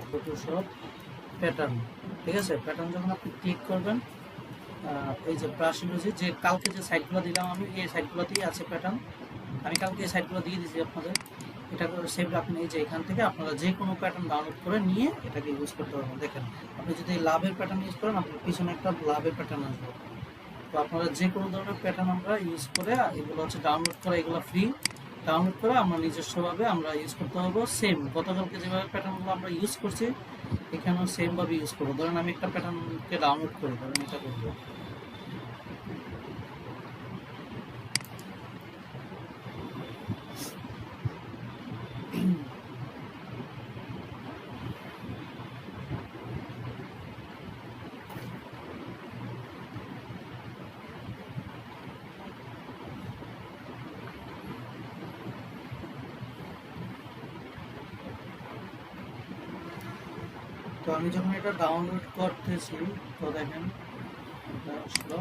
ফটোশপ প্যাটার্ন, ঠিক আছে? প্যাটার্ন যখন আপনি ক্লিক করবেন, এই যে ব্রাশ ইউজি, যে কালকে যে সাইটগুলো দিলাম আমি, এই সাইটগুলোতেই আছে প্যাটার্ন। আমি কালকে এই সাইটগুলো দিয়ে দিয়েছি আপনাদের, এটা করে সেভ রাখুন। এই যে এখান থেকে আপনারা যে কোনো প্যাটার্ন ডাউনলোড করে নিয়ে এটাকে ইউজ করতে পারবেন। দেখেন আপনি যদি লাভের প্যাটার্ন ইউজ করেন, আপনার পিছনে একটা লাভের প্যাটার্ন আসবে। তো আপনারা যে কোনো ধরনের প্যাটার্ন আমরা ইউজ করে, এগুলো হচ্ছে ডাউনলোড করে, এগুলো ফ্রি, ডাউনলোড করে আমরা নিজস্বভাবে আমরা ইউজ করতে পারবো। সেম গতকালকে যেভাবে প্যাটার্নগুলো আমরা ইউজ করছি, এখানেও সেমভাবে ইউজ করবো। ধরেন আমি একটা প্যাটার্নকে ডাউনলোড করি, ধরেন এটা করবো। তো আমি যখন এটা ডাউনলোড করতেছি, তো দেখেন এটা আসলো,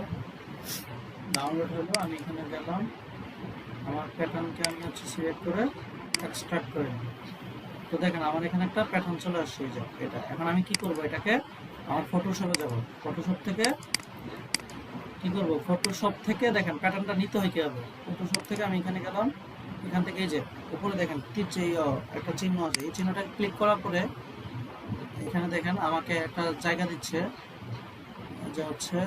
ডাউনলোড হলো। আমি এখানে গেলাম, আমার প্যাটার্নকে আমি হচ্ছে সিলেক্ট করে এক্সট্রাক্ট করে নিই। তো দেখেন আমার এখানে একটা প্যাটার্ন চলে আসছে, এই যে এটা। এখন আমি কি করব, এটাকে আমার ফটোশপে যাব, ফটোশপ থেকে কি করব, ফটোশপ থেকে দেখেন প্যাটার্নটা নিতে হয় কীভাবে। ফটোশপ থেকে আমি এখানে গেলাম, এখান থেকে এই যে উপরে দেখেন একটা চিহ্ন আছে, এই চিহ্নটা ক্লিক করার পরে এখানে দেখেন আমাকে একটা জায়গা দিচ্ছে, যে হচ্ছে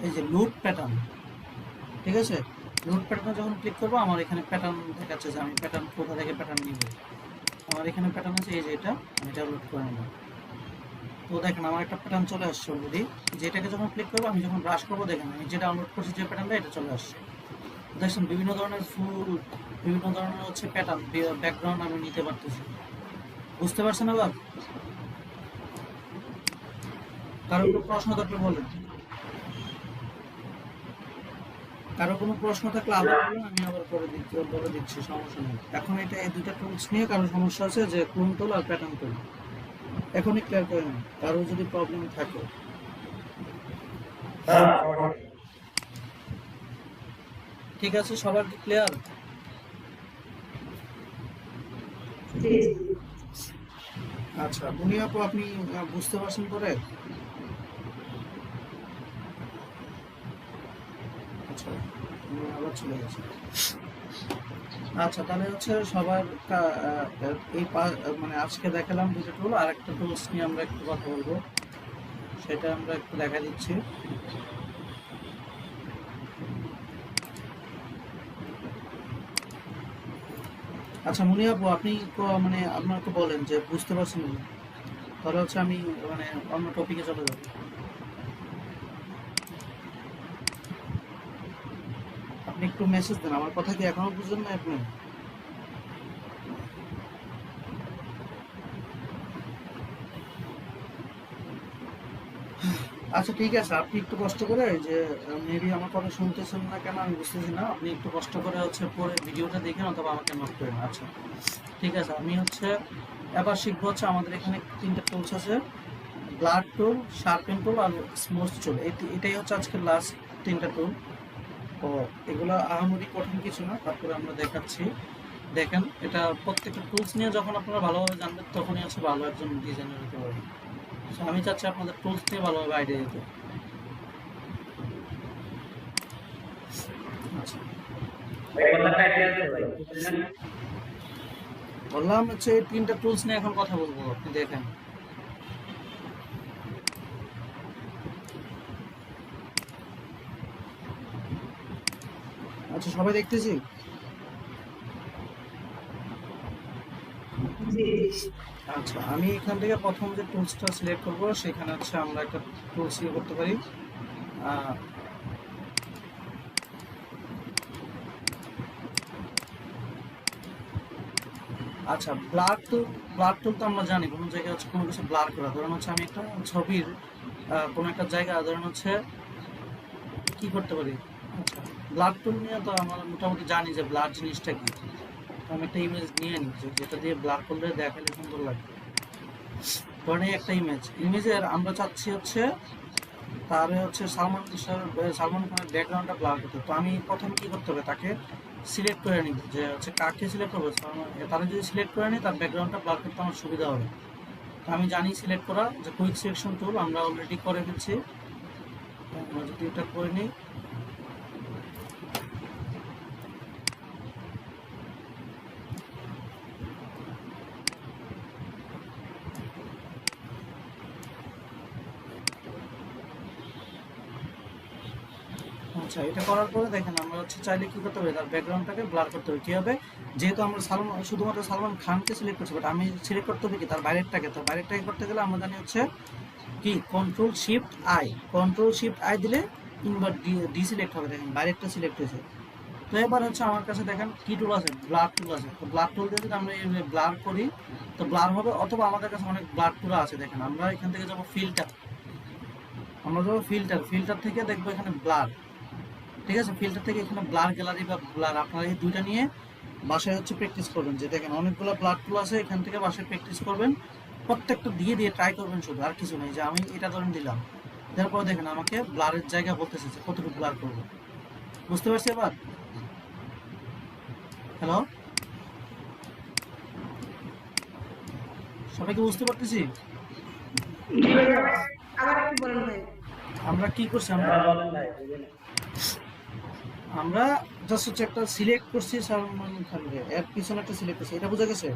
এই যে লুট প্যাটার্ন, ঠিক আছে? লুট প্যাটার্নে যখন ক্লিক করবো, আমার এখানে প্যাটার্ন দেখাচ্ছে যে আমি প্যাটার্ন কোথা থেকে প্যাটার্ন নিব। আমার এখানে প্যাটার্ন আছে, এই যে এটা আমি ডাউনলোড করে নিলাম। তো দেখেন আমার একটা প্যাটার্ন চলে আসছে অলরেডি, যেটাকে যখন ক্লিক করবো, আমি যখন ব্রাশ করবো, দেখেন আমি যে ডাউনলোড করছি যে প্যাটার্নটা, এটা চলে আসছে। দেখছেন বিভিন্ন ধরনের ফুল, বিভিন্ন ধরনের হচ্ছে প্যাটার্ন, ব্যাকগ্রাউন্ড আমি নিতে পারতেছি। বুঝতে পারছেন? আবার কারো কোনো প্রশ্ন থাকলে বলেন, কারো কোনো প্রশ্ন থাকলে আবার বলুন, আমি আবার বলে দিচ্ছি, সমস্যা নেই। এখন এটা এই দুইটা টুলস নিয়ে কারো সমস্যা আছে, যে ক্রোম টুল আর প্যাটার্ন টুল, এখনই ক্লিয়ার করে নিন কারো যদি প্রবলেম থাকে। ঠিক আছে, সবার কি ক্লিয়ার? আচ্ছা বুনিয়া আপু, আপনি বুঝতে পারছেন পরে? আচ্ছা আবার চলে গেছে। আচ্ছা তাহলে হচ্ছে সবার এই মানে আজকে দেখালাম দুটো টুল, আর একটা টুলস নিয়ে আমরা একটু কথা বলবো, সেটা আমরা একটু দেখা দিচ্ছি। আচ্ছা মুনিয়া আপু, আপনি মানে আপনাকে বলেন যে বুঝতে পারছেন না, তাহলে হচ্ছে আমি মানে অন্য টপিকে চলে যাবো। আপনি একটু মেসেজ দেন, আমার কথা কি এখনো বুঝলেন না আপনি? আচ্ছা ঠিক আছে, আপনি একটু কষ্ট করে, যে মেবি আমার কথা শুনতেছেন না কেন আমি বুঝতেছি না, আপনি একটু কষ্ট করে হচ্ছে পরে ভিডিওটা দেখেন অথবা আমাকে নোট করেন। আচ্ছা ঠিক আছে, আমি হচ্ছে এবার শিখবো হচ্ছে আমাদের এখানে তিনটা টুলস আছে, ব্লাড টুল, শার্পেন টুল আর স্মুথ টুল। এটাই হচ্ছে আজকে লাস্ট তিনটা টুল। তো এগুলো আহামরি কঠিন কিছু না, তারপরে আমরা দেখাচ্ছি। দেখেন এটা প্রত্যেকটা টুলস নিয়ে যখন আপনারা ভালোভাবে জানবেন, তখনই হচ্ছে ভালো একজন ডিজাইনার হতে পারবেন। আমি চাচ্ছি আপনাদের টুলস নিয়ে ভালোভাবে আইডিয়া দিতে। আচ্ছা বললাম হচ্ছে এই তিনটা টুলস নিয়ে এখন কথা বলবো, আপনি দেখেন। আচ্ছা সবাই দেখতেছি? আচ্ছা আমি এখান থেকে প্রথম যে টুলসটা সিলেক্ট করবো, সেখানে হচ্ছে আমরা একটা টুলস ইয়ে করতে পারি। আচ্ছা ব্লার টুল তো আমরা জানি কোনো জায়গায় হচ্ছে কোনো কিছু ব্লার করা। ধরুন হচ্ছে আমি একটা ছবির কোনো একটা জায়গা, ধরুন হচ্ছে কি করতে পারি, আচ্ছা, ব্লাড টুল নিয়ে তো আমরা মোটামুটি জানি যে ব্লাড জিনিসটা কি। তো আমি একটা ইমেজ নিয়ে নিই যেটা দিয়ে ব্লাড করলে দেখালে সুন্দর লাগবে। ধরেন এই একটা ইমেজের আমরা চাচ্ছি হচ্ছে তাহলে হচ্ছে সালমান খানের ব্যাকগ্রাউন্ডটা ব্লার করতে। তো আমি প্রথমে কি করতে হবে, তাকে সিলেক্ট করে নিব যে হচ্ছে কাকে সিলেক্ট করবো, তারা যদি সিলেক্ট করে নিই তার ব্যাকগ্রাউন্ডটা ব্লার করতে আমার সুবিধা হবে। তো আমি জানি সিলেক্ট করা যে কুইক সিলেকশন টুল আমরা অলরেডি করে ফেলছি। আমরা যদি এটা করে নিই, আচ্ছা এটা করার পরে দেখেন আমরা হচ্ছে চাইলে কি করতে হবে, তার ব্যাকগ্রাউন্ডটাকে ব্লার করতে হবে। কি হবে, যেহেতু আমরা শুধুমাত্র সালমান খানকে সিলেক্ট করছি, বাট আমি সিলেক্ট করতে হবে কি তার বাইরেরটাকে। তো বাইরেরটাকে করতে গেলে আমরা জানি হচ্ছে কি কন্ট্রোল শিফট আই দিলে ইনভার্ট ডি সিলেক্ট হবে। দেখেন বাইরেরটা সিলেক্ট হয়েছে। তো এবার হচ্ছে আমার কাছে দেখেন কি টুল আছে, ব্লার টুল আছে। তো ব্লার টুল দিয়ে যদি আমরা ব্লার করি তো ব্লার হবে, অথবা আমাদের কাছে অনেক ব্লার টুল আছে। দেখেন আমরা এখান থেকে যাবো ফিল্টার, আমরা যাবো ফিল্টার থেকে দেখবো এখানে ব্লার। ঠিক আছে, ফিল্টার থেকে এখানে ব্লার গ্যালারি বা ব্লার, আপনারা এই দুইটা নিয়ে বাসায় হচ্ছে প্র্যাকটিস করবেন। যে দেখেন অনেকগুলো ব্লার টুল আছে, এখান থেকে বাসায় প্র্যাকটিস করবেন, প্রত্যেকটা দিয়ে ট্রাই করবেন শুধু, আর কিছু নেই। যে আমি এটা ধরেন দিলাম, তারপর দেখেন আমাকে ব্লারের জায়গা বলতেছে যে কতটুকু ব্লার করবো। বুঝতে পারছি এবার? হ্যালো, সবাইকে বুঝতে পারতেছি? আবার একটু বলেন ভাই। আমরা কি করছি, আমরা জাস্ট হচ্ছে একটা সিলেক্ট করছি সালমান খানকে, এর পিছনে একটা সিলেক্ট করছি, এটা বোঝা গেছে?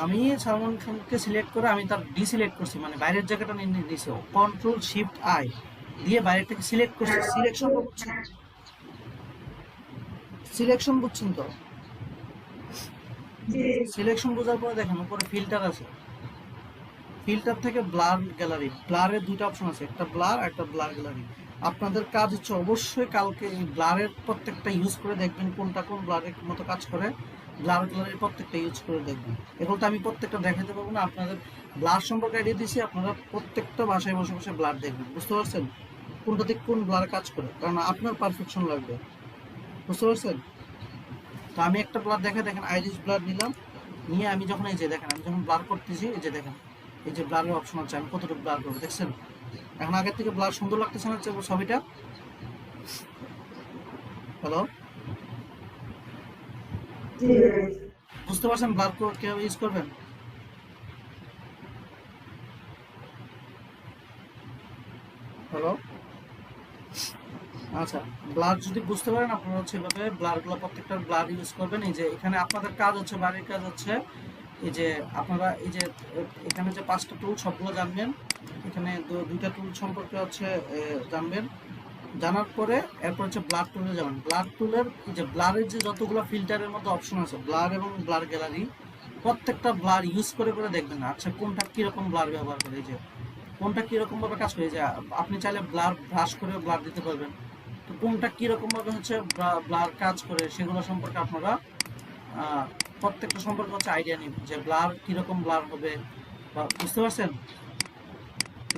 আমি সালমান খানকে সিলেক্ট করে আমি তার ডিসিলেক্ট করছি, মানে বাইরের জায়গাটা নিয়ে নিয়েছি। কন্ট্রোল শিফট আই দিয়ে বাইরেরটাকে সিলেক্ট করছি। সিলেকশন বুঝছেন তো? সিলেকশন বোঝার পরে দেখেন উপরে ফিল্টার আছে, ফিল্টার থেকে ব্লার গ্যালারি, ব্লারের দুইটা অপশন আছে, একটা ব্লার আর একটা ব্লার গ্যালারি। আপনাদের কাজ হচ্ছে অবশ্যই কালকে এই ব্লারের প্রত্যেকটা ইউজ করে দেখবেন কোনটা কোন ব্লারের মতো কাজ করে, ব্লার গ্যালারির প্রত্যেকটা ইউজ করে দেখবেন। এগুলো তো আমি প্রত্যেকটা দেখাতে পারবো না, আপনাদের ব্লার সম্পর্কে আইডিয়া দিয়েছি, আপনারা প্রত্যেকটা বাসায় বসে বসে ব্লার দেখবেন। বুঝতে পারছেন কোনটা থেকে কোন ব্লার কাজ করে, কারণ আপনার পারফেকশন লাগবে। বুঝতে পারছেন? তো আমি একটা ব্লার দেখেন আইরিশ ব্লার নিলাম, নিয়ে আমি যখন এই যে দেখেন আমি যখন ব্লার করতেছি, এই যে দেখেন এই যে ব্লারের অপশন আছে, আমি কতটুকু ব্লার করবো দেখছেন? এখন আগের থেকে ব্লার সুন্দর লাগতেছে না ছবিটা? হ্যালো, বুঝতে পারছেন ব্লার কিভাবে ইউজ করবেন? হ্যালো, আচ্ছা, ব্লার যদি বুঝতে পারেন আপনারা হচ্ছে এভাবে ব্লারগুলো প্রত্যেকটা ব্লার ইউজ করবেন। এই যে এখানে আপনাদের কাজ হচ্ছে, বাড়ির কাজ হচ্ছে এই যে আপনারা এই যে এখানে যে 5টা টুল সবগুলো জানবেন, এখানে দুইটা টুল সম্পর্কে হচ্ছে জানবেন। জানার পরে এরপর হচ্ছে ব্লার টুলে যাবেন। ব্লার টুলের যে ব্লারের যে যতগুলো ফিল্টারের মধ্যে অপশন আছে, ব্লার এবং ব্লার গ্যালারি, প্রত্যেকটা ব্লার ইউজ করে দেখবেন আচ্ছা কোনটা কিরকম ব্লার ব্যবহার করে, এই যে কোনটা কিরকম ভাবে কাজ করে। যে আপনি চাইলে ব্লার ব্রাশ করে ব্লার দিতে পারবেন। তো কোনটা কিরকম ভাবে হচ্ছে ব্লার কাজ করে সেগুলো সম্পর্কে আপনারা প্রত্যেকটা সম্পর্কে হচ্ছে আইডিয়া নিন, যে ব্লার কিরকম ব্লার হবে। বা বুঝতে পারছেন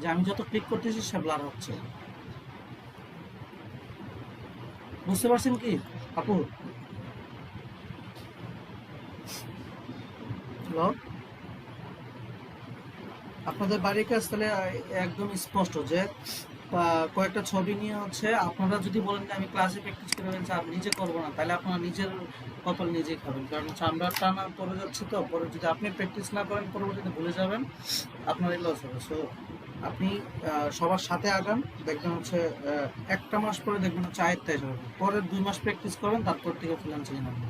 যে আমি যত ক্লিক করতেছি সে ব্লার হচ্ছে। বুঝতে পারছেন কি আপু? হ্যালো, আপনাদের বাড়ির কাজ তাহলে একদম স্পষ্ট যে কয়েকটা ছবি নিয়ে হচ্ছে আপনারা যদি বলেন যে আমি ক্লাসে প্র্যাকটিস করে ফেলছি আর নিজে করবো না, তাহলে আপনারা নিজের কপাল নিজেই খাবেন। কারণ হচ্ছে আমরা টানা পড়ে যাচ্ছি, তো পরে যদি আপনি প্র্যাকটিস না করেন পরবর্তীতে ভুলে যাবেন, আপনারই লস হবে। সো আপনি সবার সাথে আগান, দেখবেন হচ্ছে একটা মাস পরে দেখবেন হচ্ছে আয়ত্তে এসে যাবে। পরের 2 মাস প্র্যাকটিস করবেন, তারপর থেকে ফ্রিল্যান্সিং নেবেন।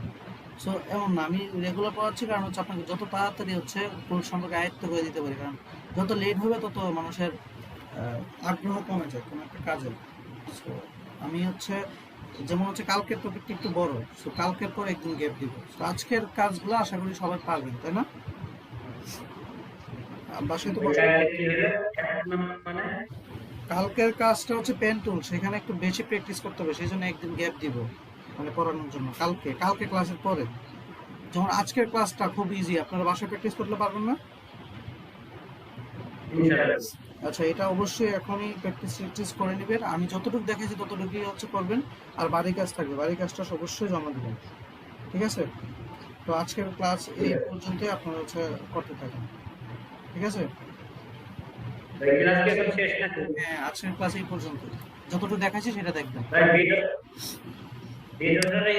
সো এমন না, আমি রেগুলার পড়াচ্ছি কারণ হচ্ছে আপনাকে যত তাড়াতাড়ি হচ্ছে টুল সম্পর্কে আয়ত্ত করে দিতে পারি। কারণ যত লেট হবে তত মানুষের আগ্রহ কমে যায় কোনো একটা কাজে। সো আমি হচ্ছে যেমন হচ্ছে কালকের টপিকটা একটু বড়, সো কালকের পর একদিন গ্যাপ দিব। তো আজকের কাজগুলো আশা করি সবাই পারবেন, তাই না? বাসায় তো মানে কালকের কাজটা হচ্ছে পেন টুল, সেখানে একটু বেশি প্র্যাকটিস করতে হবে, সেই জন্য একদিন গ্যাপ দিব মানে পড়ানোর জন্য। কালকে ক্লাসের পরে, যেমন আজকের ক্লাসটা খুব ইজি, আপনারা বাসায় প্র্যাকটিস করতে পারবেন না? ইনশাআল্লাহ। আচ্ছা, এটা অবশ্যই এখনই প্র্যাকটিস করে নেবেন। আমি যতটুকু দেখেছি ততটুকুই হচ্ছে করবেন। আর বাড়ির কাজ থাকবে, বাড়ির কাজটা অবশ্যই জমা দেবেন। ঠিক আছে? তো আজকের ক্লাস এই পর্যন্তই, আপনারা হচ্ছে করতে থাকেন। ঠিক আছে? ভাই ক্লাস কি এখন শেষ নাকি? হ্যাঁ, আজকের ক্লাস এই পর্যন্ত। যতটুকু দেখাচ্ছি সেটা দেখবেন। ভাই ভিডিওটারে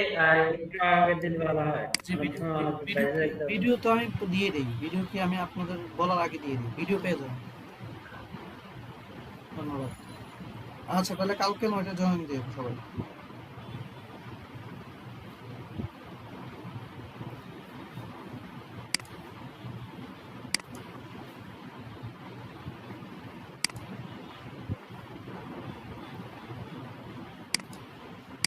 একটু আগের দিন ভালো হয়। যে অনেক ভিডিও সময় অনেক ভিডিও বাইরে যাইতে হয়। ভিডিও তো আমি দিয়ে দিই। ভিডিও কি আমি আপনাদের বলার আগে দিয়ে দিই, ভিডিও পেয়ে যাবেন। ধন্যবাদ। আচ্ছা, তাহলে কালকে 9টায় জয়েন দিয়ে সবাই।